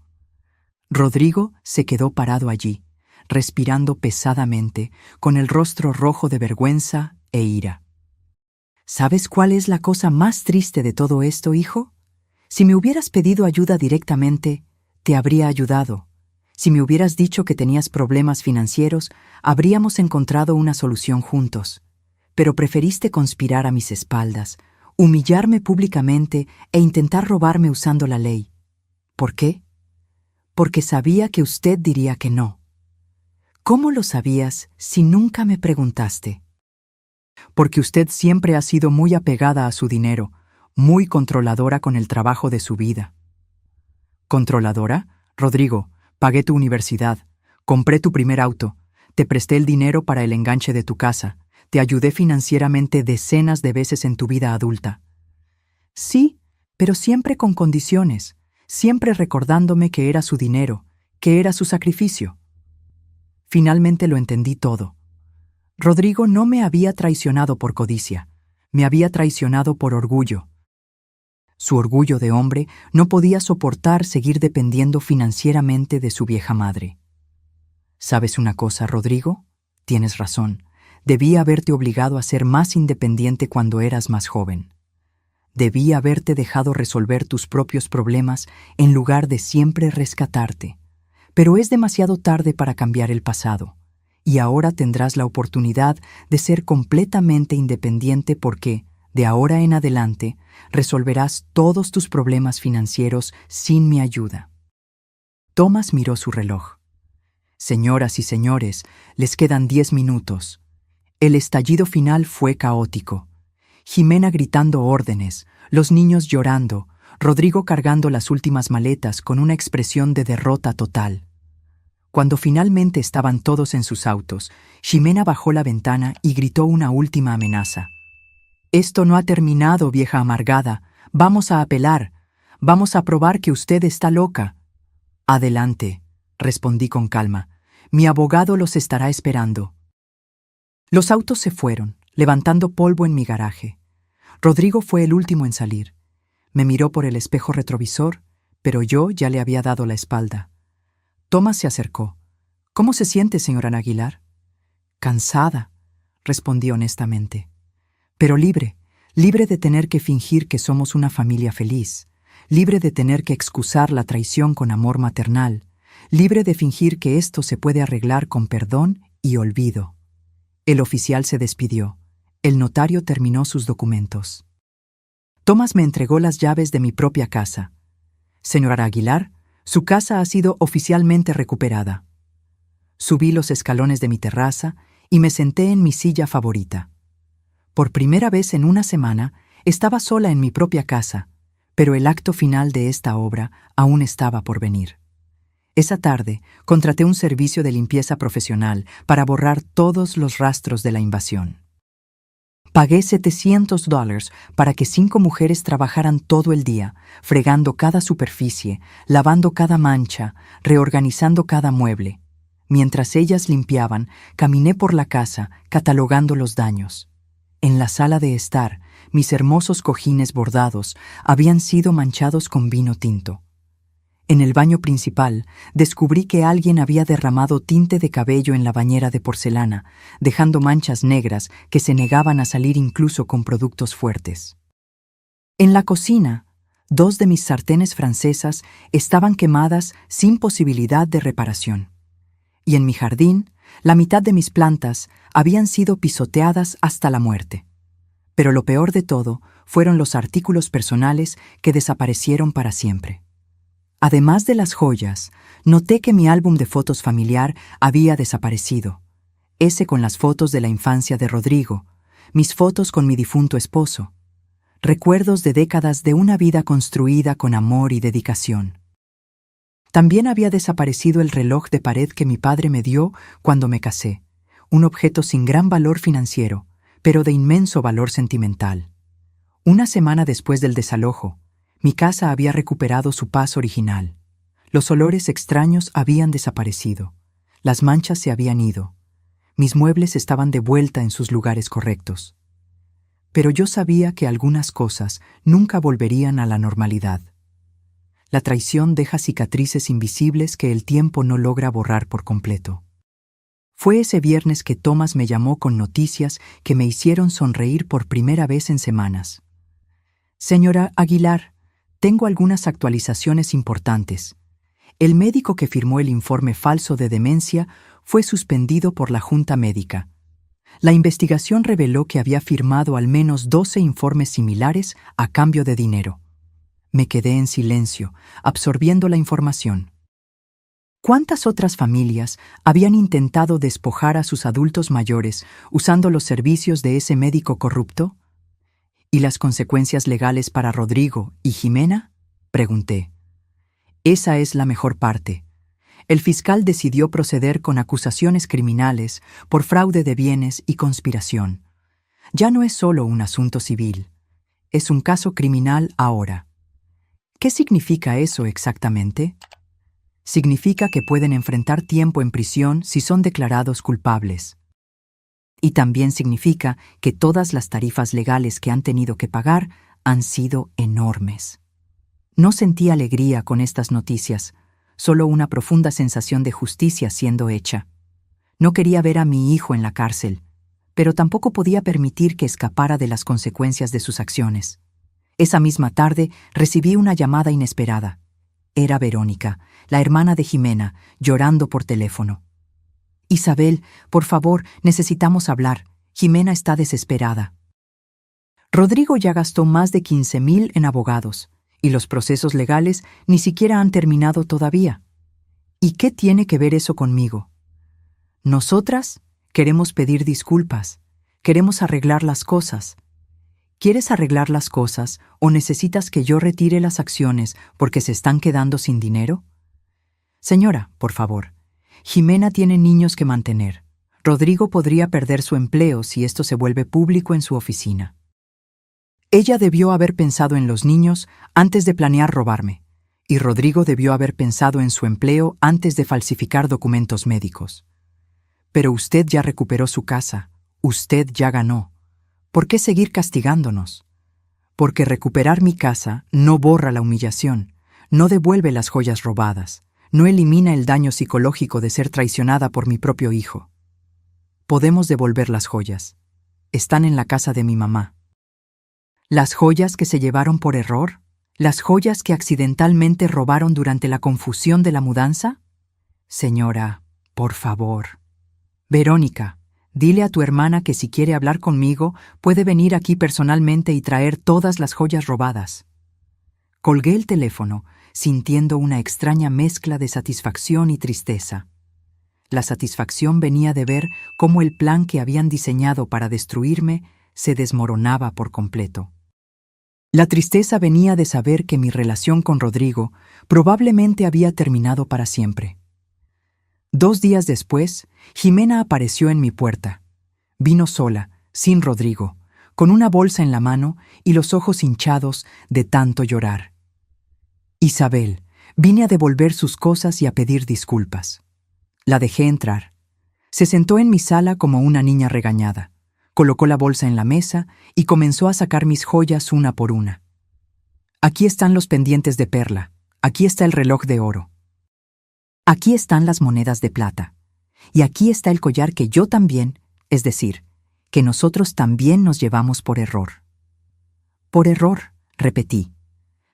Speaker 1: Rodrigo se quedó parado allí, respirando pesadamente, con el rostro rojo de vergüenza e ira. ¿Sabes cuál es la cosa más triste de todo esto, hijo? Si me hubieras pedido ayuda directamente, te habría ayudado. Si me hubieras dicho que tenías problemas financieros, habríamos encontrado una solución juntos. Pero preferiste conspirar a mis espaldas, humillarme públicamente e intentar robarme usando la ley. ¿Por qué? Porque sabía que usted diría que no. ¿Cómo lo sabías si nunca me preguntaste? Porque usted siempre ha sido muy apegada a su dinero, muy controladora con el trabajo de su vida. ¿Controladora? Rodrigo, pagué tu universidad, compré tu primer auto, te presté el dinero para el enganche de tu casa, te ayudé financieramente decenas de veces en tu vida adulta. Sí, pero siempre con condiciones, siempre recordándome que era su dinero, que era su sacrificio. Finalmente lo entendí todo. Rodrigo no me había traicionado por codicia, me había traicionado por orgullo. Su orgullo de hombre no podía soportar seguir dependiendo financieramente de su vieja madre. ¿Sabes una cosa, Rodrigo? Tienes razón. Debí haberte obligado a ser más independiente cuando eras más joven. Debí haberte dejado resolver tus propios problemas en lugar de siempre rescatarte. Pero es demasiado tarde para cambiar el pasado, y ahora tendrás la oportunidad de ser completamente independiente porque, de ahora en adelante, resolverás todos tus problemas financieros sin mi ayuda. Thomas miró su reloj. Señoras y señores, les quedan 10 minutos. El estallido final fue caótico. Jimena gritando órdenes, los niños llorando, Rodrigo cargando las últimas maletas con una expresión de derrota total. Cuando finalmente estaban todos en sus autos, Jimena bajó la ventana y gritó una última amenaza. «Esto no ha terminado, vieja amargada. Vamos a apelar. Vamos a probar que usted está loca». «Adelante», respondí con calma. «Mi abogado los estará esperando». Los autos se fueron, levantando polvo en mi garaje. Rodrigo fue el último en salir. Me miró por el espejo retrovisor, pero yo ya le había dado la espalda. Thomas se acercó. «¿Cómo se siente, señora Aguilar?» «Cansada», respondí honestamente. «Pero libre de tener que fingir que somos una familia feliz, libre de tener que excusar la traición con amor maternal, libre de fingir que esto se puede arreglar con perdón y olvido». El oficial se despidió. El notario terminó sus documentos. Thomas me entregó las llaves de mi propia casa. «Señora Aguilar, su casa ha sido oficialmente recuperada». Subí los escalones de mi terraza y me senté en mi silla favorita. Por primera vez en una semana, estaba sola en mi propia casa, pero el acto final de esta obra aún estaba por venir. Esa tarde, contraté un servicio de limpieza profesional para borrar todos los rastros de la invasión. Pagué $700 para que 5 mujeres trabajaran todo el día, fregando cada superficie, lavando cada mancha, reorganizando cada mueble. Mientras ellas limpiaban, caminé por la casa, catalogando los daños. En la sala de estar, mis hermosos cojines bordados habían sido manchados con vino tinto. En el baño principal, descubrí que alguien había derramado tinte de cabello en la bañera de porcelana, dejando manchas negras que se negaban a salir incluso con productos fuertes. En la cocina, 2 de mis sartenes francesas estaban quemadas sin posibilidad de reparación. Y en mi jardín, la mitad de mis plantas habían sido pisoteadas hasta la muerte. Pero lo peor de todo fueron los artículos personales que desaparecieron para siempre. Además de las joyas, noté que mi álbum de fotos familiar había desaparecido. Ese con las fotos de la infancia de Rodrigo, mis fotos con mi difunto esposo. Recuerdos de décadas de una vida construida con amor y dedicación. También había desaparecido el reloj de pared que mi padre me dio cuando me casé, un objeto sin gran valor financiero, pero de inmenso valor sentimental. Una semana después del desalojo, mi casa había recuperado su paz original. Los olores extraños habían desaparecido. Las manchas se habían ido. Mis muebles estaban de vuelta en sus lugares correctos. Pero yo sabía que algunas cosas nunca volverían a la normalidad. La traición deja cicatrices invisibles que el tiempo no logra borrar por completo. Fue ese viernes que Tomás me llamó con noticias que me hicieron sonreír por primera vez en semanas. Señora Aguilar, tengo algunas actualizaciones importantes. El médico que firmó el informe falso de demencia fue suspendido por la Junta Médica. La investigación reveló que había firmado al menos 12 informes similares a cambio de dinero. Me quedé en silencio, absorbiendo la información. ¿Cuántas otras familias habían intentado despojar a sus adultos mayores usando los servicios de ese médico corrupto? ¿Y las consecuencias legales para Rodrigo y Jimena? Pregunté. Esa es la mejor parte. El fiscal decidió proceder con acusaciones criminales por fraude de bienes y conspiración. Ya no es solo un asunto civil. Es un caso criminal ahora. ¿Qué significa eso exactamente? Significa que pueden enfrentar tiempo en prisión si son declarados culpables. Y también significa que todas las tarifas legales que han tenido que pagar han sido enormes. No sentí alegría con estas noticias, solo una profunda sensación de justicia siendo hecha. No quería ver a mi hijo en la cárcel, pero tampoco podía permitir que escapara de las consecuencias de sus acciones. Esa misma tarde recibí una llamada inesperada. Era Verónica, la hermana de Jimena, llorando por teléfono. Isabel, por favor, necesitamos hablar. Jimena está desesperada. Rodrigo ya gastó más de 15,000 en abogados, y los procesos legales ni siquiera han terminado todavía. ¿Y qué tiene que ver eso conmigo? Nosotras queremos pedir disculpas, queremos arreglar las cosas. ¿Quieres arreglar las cosas o necesitas que yo retire las acciones porque se están quedando sin dinero? Señora, por favor, Jimena tiene niños que mantener. Rodrigo podría perder su empleo si esto se vuelve público en su oficina. Ella debió haber pensado en los niños antes de planear robarme, y Rodrigo debió haber pensado en su empleo antes de falsificar documentos médicos. Pero usted ya recuperó su casa, usted ya ganó. ¿Por qué seguir castigándonos? Porque recuperar mi casa no borra la humillación, no devuelve las joyas robadas, no elimina el daño psicológico de ser traicionada por mi propio hijo. Podemos devolver las joyas. Están en la casa de mi mamá. ¿Las joyas que se llevaron por error? ¿Las joyas que accidentalmente robaron durante la confusión de la mudanza? Señora, por favor. Verónica, dile a tu hermana que si quiere hablar conmigo, puede venir aquí personalmente y traer todas las joyas robadas. Colgué el teléfono, sintiendo una extraña mezcla de satisfacción y tristeza. La satisfacción venía de ver cómo el plan que habían diseñado para destruirme se desmoronaba por completo. La tristeza venía de saber que mi relación con Rodrigo probablemente había terminado para siempre. 2 días después, Jimena apareció en mi puerta. Vino sola, sin Rodrigo, con una bolsa en la mano y los ojos hinchados de tanto llorar. Isabel, vine a devolver sus cosas y a pedir disculpas. La dejé entrar. Se sentó en mi sala como una niña regañada. Colocó la bolsa en la mesa y comenzó a sacar mis joyas una por una. Aquí están los pendientes de perla. Aquí está el reloj de oro. Aquí están las monedas de plata. Y aquí está el collar que yo también, es decir, que nosotros también nos llevamos por error. Por error, repetí,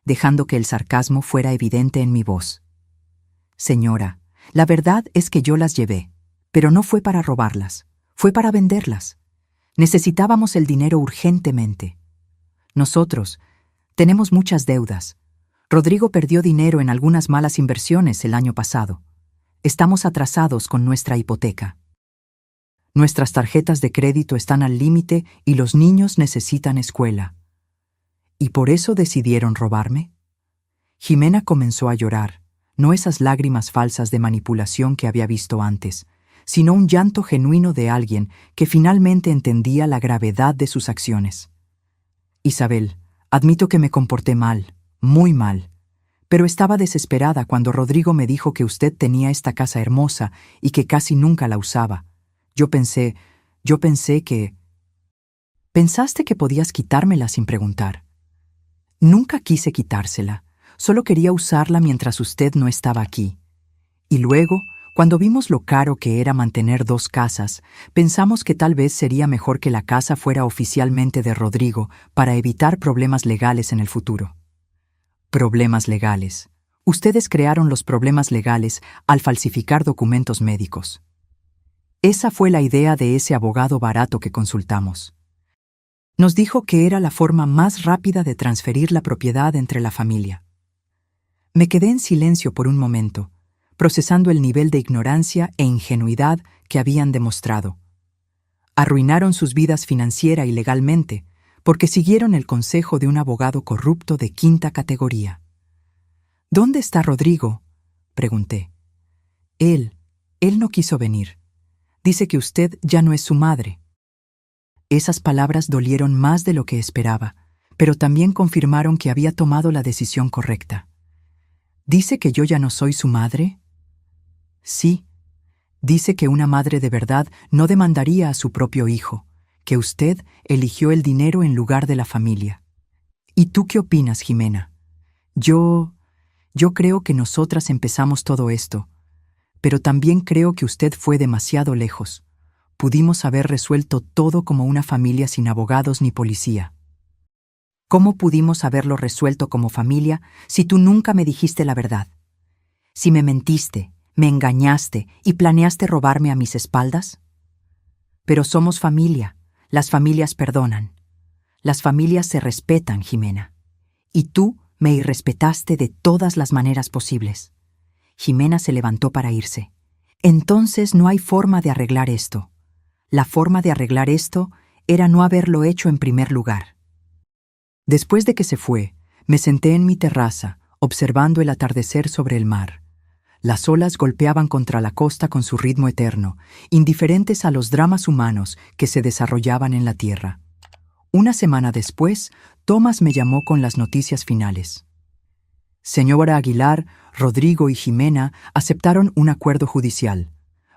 Speaker 1: dejando que el sarcasmo fuera evidente en mi voz. Señora, la verdad es que yo las llevé, pero no fue para robarlas, fue para venderlas. Necesitábamos el dinero urgentemente. Nosotros tenemos muchas deudas. Rodrigo perdió dinero en algunas malas inversiones el año pasado. Estamos atrasados con nuestra hipoteca. Nuestras tarjetas de crédito están al límite y los niños necesitan escuela. ¿Y por eso decidieron robarme? Jimena comenzó a llorar, no esas lágrimas falsas de manipulación que había visto antes, sino un llanto genuino de alguien que finalmente entendía la gravedad de sus acciones. Isabel, admito que me comporté mal, muy mal, pero estaba desesperada cuando Rodrigo me dijo que usted tenía esta casa hermosa y que casi nunca la usaba. Yo pensé que... Pensaste que podías quitármela sin preguntar. Nunca quise quitársela, solo quería usarla mientras usted no estaba aquí. Y luego, cuando vimos lo caro que era mantener 2 casas, pensamos que tal vez sería mejor que la casa fuera oficialmente de Rodrigo para evitar problemas legales en el futuro. Problemas legales. Ustedes crearon los problemas legales al falsificar documentos médicos. Esa fue la idea de ese abogado barato que consultamos. Nos dijo que era la forma más rápida de transferir la propiedad entre la familia. Me quedé en silencio por un momento, procesando el nivel de ignorancia e ingenuidad que habían demostrado. Arruinaron sus vidas financiera y legalmente, porque siguieron el consejo de un abogado corrupto de 5ª categoría. ¿Dónde está Rodrigo?, pregunté. Él no quiso venir. Dice que usted ya no es su madre. Esas palabras dolieron más de lo que esperaba, pero también confirmaron que había tomado la decisión correcta. ¿Dice que yo ya no soy su madre? Sí. Dice que una madre de verdad no demandaría a su propio hijo, que usted eligió el dinero en lugar de la familia. ¿Y tú qué opinas, Jimena? Yo creo que nosotras empezamos todo esto, pero también creo que usted fue demasiado lejos. Pudimos haber resuelto todo como una familia sin abogados ni policía. ¿Cómo pudimos haberlo resuelto como familia si tú nunca me dijiste la verdad? Si me mentiste, me engañaste y planeaste robarme a mis espaldas. Pero somos familia. Las familias perdonan. Las familias se respetan, Jimena. Y tú me irrespetaste de todas las maneras posibles. Jimena se levantó para irse. Entonces no hay forma de arreglar esto. La forma de arreglar esto era no haberlo hecho en primer lugar. Después de que se fue, me senté en mi terraza, observando el atardecer sobre el mar. Las olas golpeaban contra la costa con su ritmo eterno, indiferentes a los dramas humanos que se desarrollaban en la tierra. Una semana después, Tomás me llamó con las noticias finales. Señora Aguilar, Rodrigo y Jimena aceptaron un acuerdo judicial.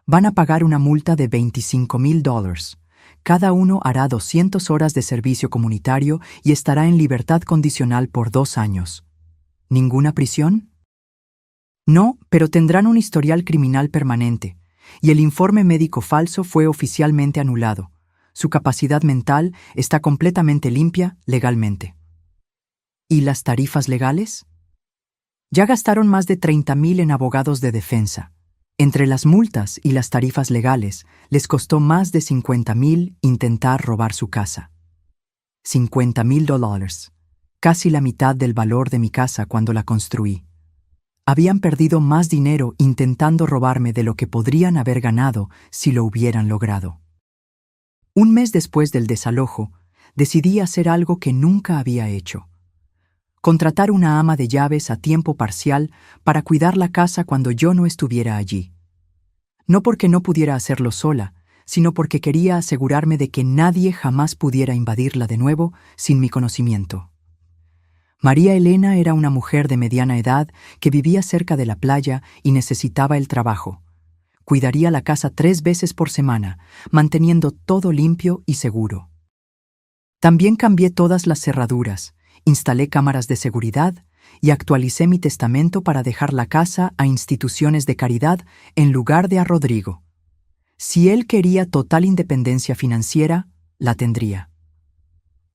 Speaker 1: Van a pagar una multa de $25,000. Cada uno hará 200 horas de servicio comunitario y estará en libertad condicional por 2 años. ¿Ninguna prisión? No, pero tendrán un historial criminal permanente, y el informe médico falso fue oficialmente anulado. Su capacidad mental está completamente limpia legalmente. ¿Y las tarifas legales? Ya gastaron más de 30,000 en abogados de defensa. Entre las multas y las tarifas legales, les costó más de 50,000 intentar robar su casa. $50,000, casi la mitad del valor de mi casa cuando la construí. Habían perdido más dinero intentando robarme de lo que podrían haber ganado si lo hubieran logrado. Un mes después del desalojo, decidí hacer algo que nunca había hecho. Contratar una ama de llaves a tiempo parcial para cuidar la casa cuando yo no estuviera allí. No porque no pudiera hacerlo sola, sino porque quería asegurarme de que nadie jamás pudiera invadirla de nuevo sin mi conocimiento. María Elena era una mujer de mediana edad que vivía cerca de la playa y necesitaba el trabajo. Cuidaría la casa 3 veces por semana, manteniendo todo limpio y seguro. También cambié todas las cerraduras, instalé cámaras de seguridad y actualicé mi testamento para dejar la casa a instituciones de caridad en lugar de a Rodrigo. Si él quería total independencia financiera, la tendría.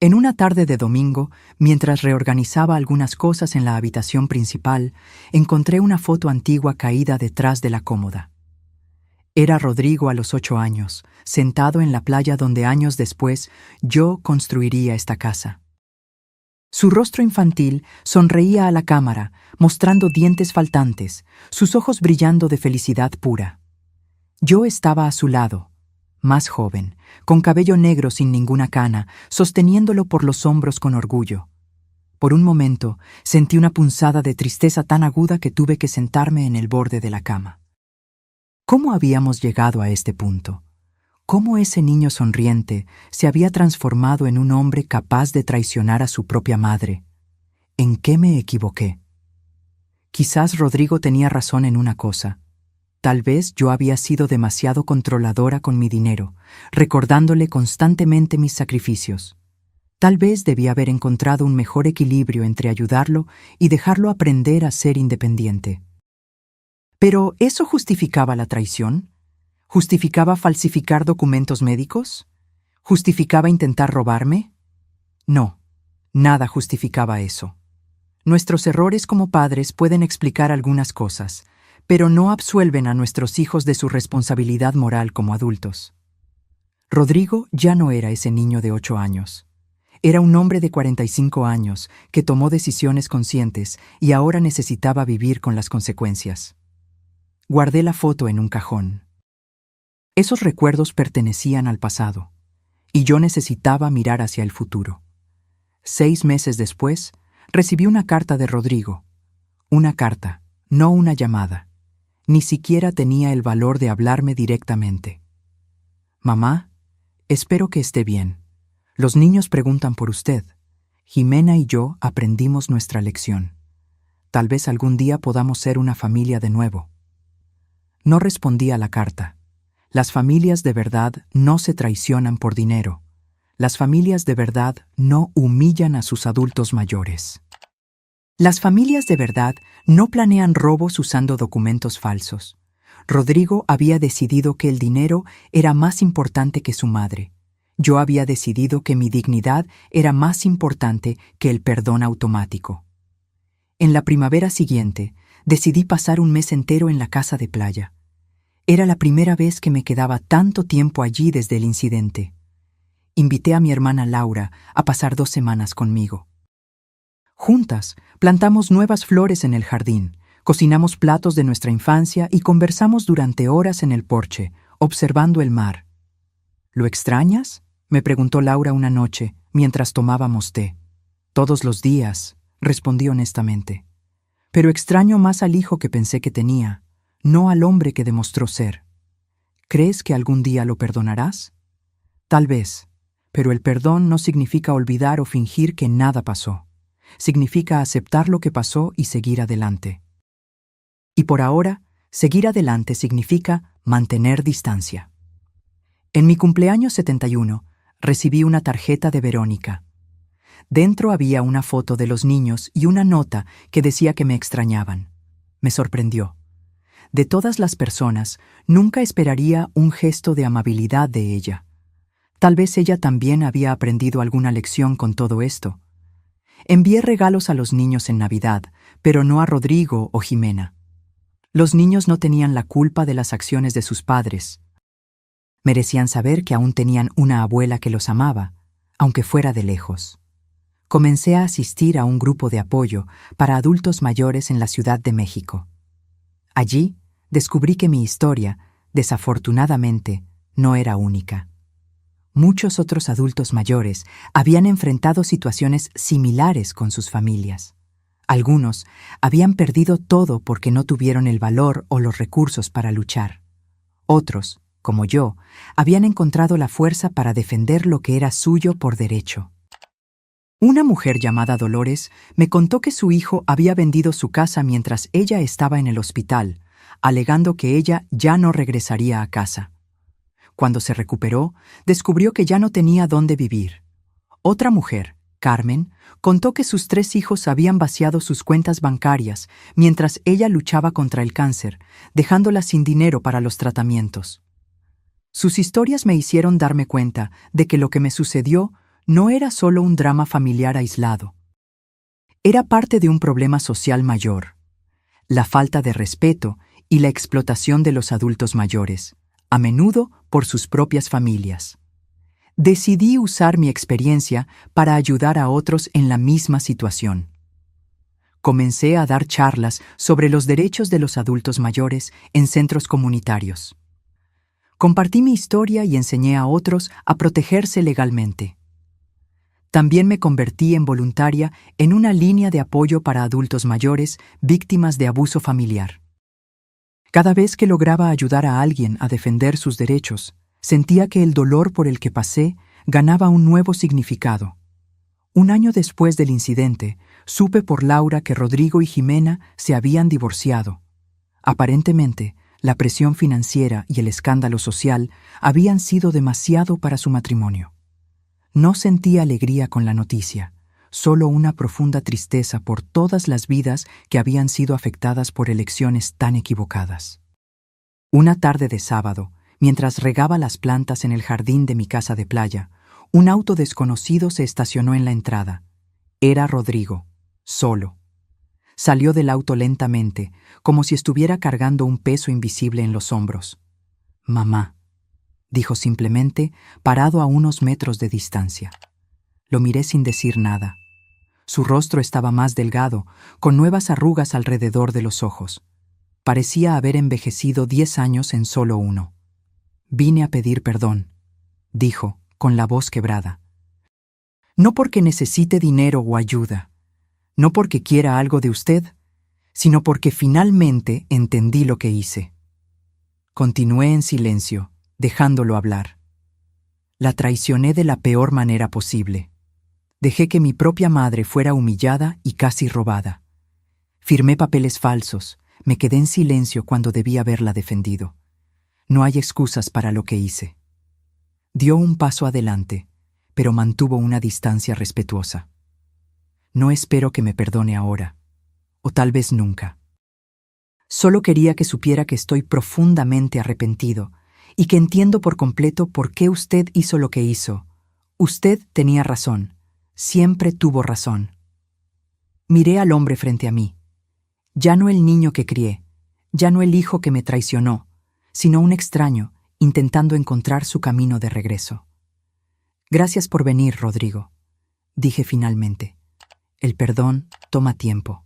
Speaker 1: En una tarde de domingo, mientras reorganizaba algunas cosas en la habitación principal, encontré una foto antigua caída detrás de la cómoda. Era Rodrigo a los 8 años, sentado en la playa donde años después yo construiría esta casa. Su rostro infantil sonreía a la cámara, mostrando dientes faltantes, sus ojos brillando de felicidad pura. Yo estaba a su lado, más joven, con cabello negro sin ninguna cana, sosteniéndolo por los hombros con orgullo. Por un momento sentí una punzada de tristeza tan aguda que tuve que sentarme en el borde de la cama. ¿Cómo habíamos llegado a este punto? ¿Cómo ese niño sonriente se había transformado en un hombre capaz de traicionar a su propia madre? ¿En qué me equivoqué? Quizás Rodrigo tenía razón en una cosa. Tal vez yo había sido demasiado controladora con mi dinero, recordándole constantemente mis sacrificios. Tal vez debía haber encontrado un mejor equilibrio entre ayudarlo y dejarlo aprender a ser independiente. ¿Pero eso justificaba la traición? ¿Justificaba falsificar documentos médicos? ¿Justificaba intentar robarme? No, nada justificaba eso. Nuestros errores como padres pueden explicar algunas cosas, pero no absuelven a nuestros hijos de su responsabilidad moral como adultos. Rodrigo ya no era ese niño de 8 años. Era un hombre de 45 años que tomó decisiones conscientes y ahora necesitaba vivir con las consecuencias. Guardé la foto en un cajón. Esos recuerdos pertenecían al pasado, y yo necesitaba mirar hacia el futuro. 6 meses después, recibí una carta de Rodrigo. Una carta, no una llamada. Ni siquiera tenía el valor de hablarme directamente. Mamá, espero que esté bien. Los niños preguntan por usted. Jimena y yo aprendimos nuestra lección. Tal vez algún día podamos ser una familia de nuevo. No respondí a la carta. Las familias de verdad no se traicionan por dinero. Las familias de verdad no humillan a sus adultos mayores. Las familias de verdad no planean robos usando documentos falsos. Rodrigo había decidido que el dinero era más importante que su madre. Yo había decidido que mi dignidad era más importante que el perdón automático. En la primavera siguiente, decidí pasar un mes entero en la casa de playa. Era la primera vez que me quedaba tanto tiempo allí desde el incidente. Invité a mi hermana Laura a pasar 2 semanas conmigo. Juntas, plantamos nuevas flores en el jardín, cocinamos platos de nuestra infancia y conversamos durante horas en el porche, observando el mar. ¿Lo extrañas?, me preguntó Laura una noche, mientras tomábamos té. Todos los días, respondí honestamente. Pero extraño más al hijo que pensé que tenía, no al hombre que demostró ser. ¿Crees que algún día lo perdonarás? Tal vez, pero el perdón no significa olvidar o fingir que nada pasó. Significa aceptar lo que pasó y seguir adelante. Y por ahora, seguir adelante significa mantener distancia. En mi cumpleaños 71, recibí una tarjeta de Verónica. Dentro había una foto de los niños y una nota que decía que me extrañaban. Me sorprendió. De todas las personas, nunca esperaría un gesto de amabilidad de ella. Tal vez ella también había aprendido alguna lección con todo esto. Envié regalos a los niños en Navidad, pero no a Rodrigo o Jimena. Los niños no tenían la culpa de las acciones de sus padres. Merecían saber que aún tenían una abuela que los amaba, aunque fuera de lejos. Comencé a asistir a un grupo de apoyo para adultos mayores en la Ciudad de México. Allí descubrí que mi historia, desafortunadamente, no era única. Muchos otros adultos mayores habían enfrentado situaciones similares con sus familias. Algunos habían perdido todo porque no tuvieron el valor o los recursos para luchar. Otros, como yo, habían encontrado la fuerza para defender lo que era suyo por derecho. Una mujer llamada Dolores me contó que su hijo había vendido su casa mientras ella estaba en el hospital, alegando que ella ya no regresaría a casa. Cuando se recuperó, descubrió que ya no tenía dónde vivir. Otra mujer, Carmen, contó que sus 3 hijos habían vaciado sus cuentas bancarias mientras ella luchaba contra el cáncer, dejándolas sin dinero para los tratamientos. Sus historias me hicieron darme cuenta de que lo que me sucedió no era solo un drama familiar aislado. Era parte de un problema social mayor: la falta de respeto y la explotación de los adultos mayores, a menudo por sus propias familias. Decidí usar mi experiencia para ayudar a otros en la misma situación. Comencé a dar charlas sobre los derechos de los adultos mayores en centros comunitarios. Compartí mi historia y enseñé a otros a protegerse legalmente. También me convertí en voluntaria en una línea de apoyo para adultos mayores víctimas de abuso familiar. Cada vez que lograba ayudar a alguien a defender sus derechos, sentía que el dolor por el que pasé ganaba un nuevo significado. Un año después del incidente, supe por Laura que Rodrigo y Jimena se habían divorciado. Aparentemente, la presión financiera y el escándalo social habían sido demasiado para su matrimonio. No sentía alegría con la noticia, solo una profunda tristeza por todas las vidas que habían sido afectadas por elecciones tan equivocadas. Una tarde de sábado, mientras regaba las plantas en el jardín de mi casa de playa, un auto desconocido se estacionó en la entrada. Era Rodrigo, solo. Salió del auto lentamente, como si estuviera cargando un peso invisible en los hombros. «Mamá», dijo simplemente, parado a unos metros de distancia. Lo miré sin decir nada. Su rostro estaba más delgado, con nuevas arrugas alrededor de los ojos. Parecía haber envejecido 10 años en solo uno. «Vine a pedir perdón», dijo, con la voz quebrada. «No porque necesite dinero o ayuda, no porque quiera algo de usted, sino porque finalmente entendí lo que hice». Continué en silencio, dejándolo hablar. La traicioné de la peor manera posible. Dejé que mi propia madre fuera humillada y casi robada. Firmé papeles falsos, me quedé en silencio cuando debí haberla defendido. No hay excusas para lo que hice. Dio un paso adelante, pero mantuvo una distancia respetuosa. No espero que me perdone ahora, o tal vez nunca. Solo quería que supiera que estoy profundamente arrepentido y que entiendo por completo por qué usted hizo lo que hizo. Usted tenía razón, siempre tuvo razón. Miré al hombre frente a mí. Ya no el niño que crié, ya no el hijo que me traicionó, sino un extraño intentando encontrar su camino de regreso. «Gracias por venir, Rodrigo», dije finalmente. «El perdón toma tiempo».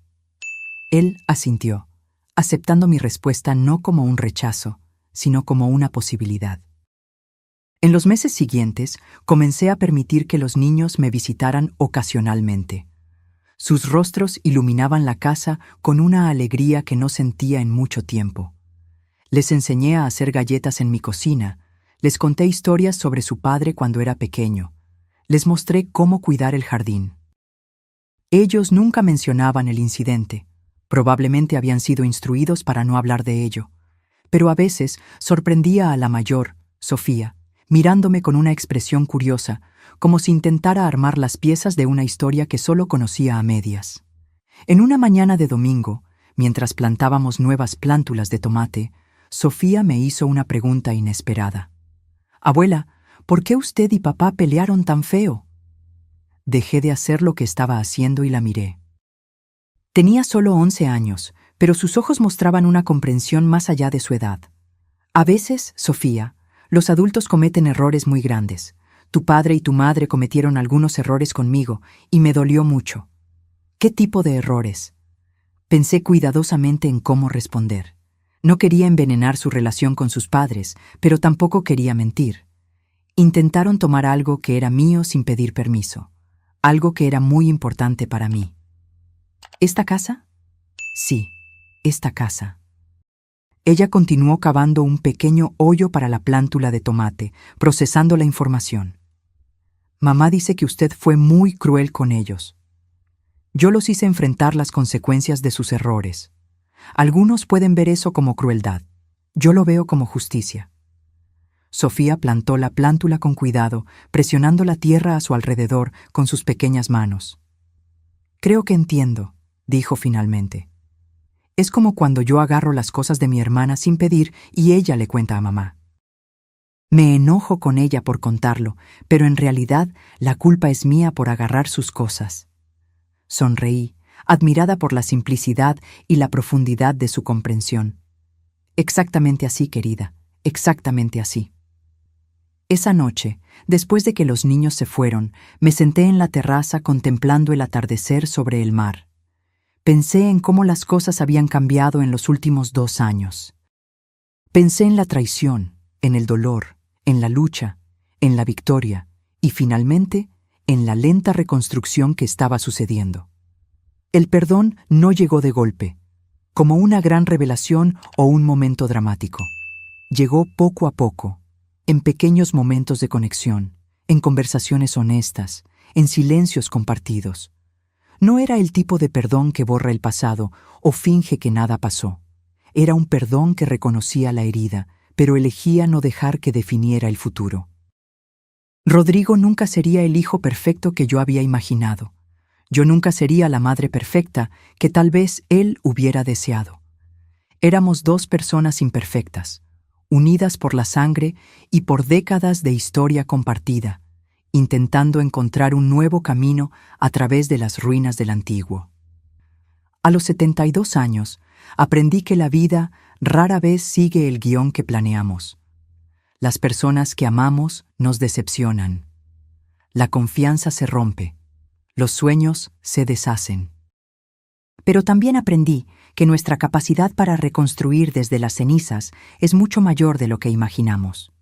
Speaker 1: Él asintió, aceptando mi respuesta no como un rechazo, sino como una posibilidad. En los meses siguientes, comencé a permitir que los niños me visitaran ocasionalmente. Sus rostros iluminaban la casa con una alegría que no sentía en mucho tiempo. Les enseñé a hacer galletas en mi cocina, les conté historias sobre su padre cuando era pequeño, les mostré cómo cuidar el jardín. Ellos nunca mencionaban el incidente, probablemente habían sido instruidos para no hablar de ello, pero a veces sorprendía a la mayor, Sofía, mirándome con una expresión curiosa, como si intentara armar las piezas de una historia que solo conocía a medias. En una mañana de domingo, mientras plantábamos nuevas plántulas de tomate, Sofía me hizo una pregunta inesperada. «Abuela, ¿por qué usted y papá pelearon tan feo?» Dejé de hacer lo que estaba haciendo y la miré. Tenía solo 11 años, pero sus ojos mostraban una comprensión más allá de su edad. «A veces, Sofía, los adultos cometen errores muy grandes. Tu padre y tu madre cometieron algunos errores conmigo y me dolió mucho». «¿Qué tipo de errores?» Pensé cuidadosamente en cómo responder. No quería envenenar su relación con sus padres, pero tampoco quería mentir. Intentaron tomar algo que era mío sin pedir permiso, algo que era muy importante para mí. ¿Esta casa? Sí, esta casa. Ella continuó cavando un pequeño hoyo para la plántula de tomate, procesando la información. «Mamá dice que usted fue muy cruel con ellos. Yo los hice enfrentar las consecuencias de sus errores. Algunos pueden ver eso como crueldad. Yo lo veo como justicia». Sofía plantó la plántula con cuidado, presionando la tierra a su alrededor con sus pequeñas manos. «Creo que entiendo», dijo finalmente. «Es como cuando yo agarro las cosas de mi hermana sin pedir y ella le cuenta a mamá. Me enojo con ella por contarlo, pero en realidad la culpa es mía por agarrar sus cosas». Sonreí, admirada por la simplicidad y la profundidad de su comprensión. «Exactamente así, querida, exactamente así». Esa noche, Después de que los niños se fueron, me senté en la terraza contemplando el atardecer sobre el mar. Pensé en cómo las cosas habían cambiado en los últimos 2 años. Pensé en la traición, en el dolor, en la lucha, en la victoria y, finalmente, en la lenta reconstrucción que estaba sucediendo. El perdón no llegó de golpe, como una gran revelación o un momento dramático. Llegó poco a poco, en pequeños momentos de conexión, en conversaciones honestas, en silencios compartidos. No era el tipo de perdón que borra el pasado o finge que nada pasó. Era un perdón que reconocía la herida, pero elegía no dejar que definiera el futuro. Rodrigo nunca sería el hijo perfecto que yo había imaginado. Yo nunca sería la madre perfecta que tal vez él hubiera deseado. Éramos 2 personas imperfectas, unidas por la sangre y por décadas de historia compartida, intentando encontrar un nuevo camino a través de las ruinas del antiguo. A los 72 años, aprendí que la vida rara vez sigue el guión que planeamos. Las personas que amamos nos decepcionan. La confianza se rompe. Los sueños se deshacen. Pero también aprendí que nuestra capacidad para reconstruir desde las cenizas es mucho mayor de lo que imaginamos.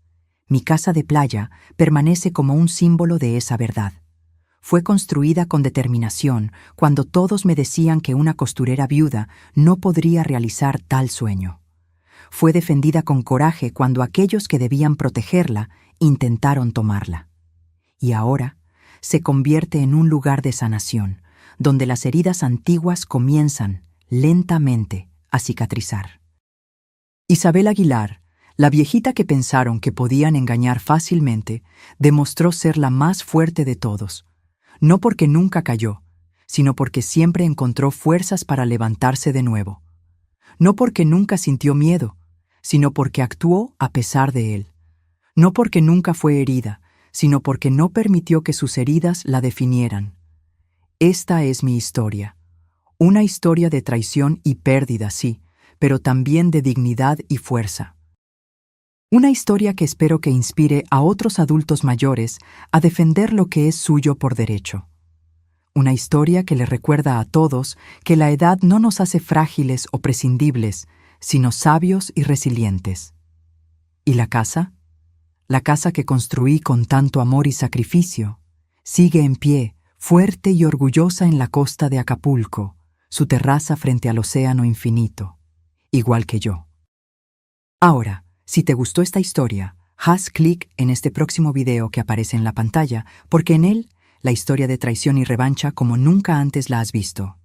Speaker 1: Mi casa de playa permanece como un símbolo de esa verdad. Fue construida con determinación cuando todos me decían que una costurera viuda no podría realizar tal sueño. Fue defendida con coraje cuando aquellos que debían protegerla intentaron tomarla. Y ahora se convierte en un lugar de sanación, donde las heridas antiguas comienzan, lentamente, a cicatrizar. Isabel Aguilar, la viejita que pensaron que podían engañar fácilmente, demostró ser la más fuerte de todos, no porque nunca cayó, sino porque siempre encontró fuerzas para levantarse de nuevo. No porque nunca sintió miedo, sino porque actuó a pesar de él. No porque nunca fue herida, sino porque no permitió que sus heridas la definieran. Esta es mi historia. Una historia de traición y pérdida, sí, pero también de dignidad y fuerza. Una historia que espero que inspire a otros adultos mayores a defender lo que es suyo por derecho. Una historia que le recuerda a todos que la edad no nos hace frágiles o prescindibles, sino sabios y resilientes. ¿Y la casa? La casa que construí con tanto amor y sacrificio, sigue en pie, fuerte y orgullosa en la costa de Acapulco, su terraza frente al océano infinito, igual que yo. Ahora, si te gustó esta historia, haz clic en este próximo video que aparece en la pantalla, porque en él, la historia de traición y revancha como nunca antes la has visto.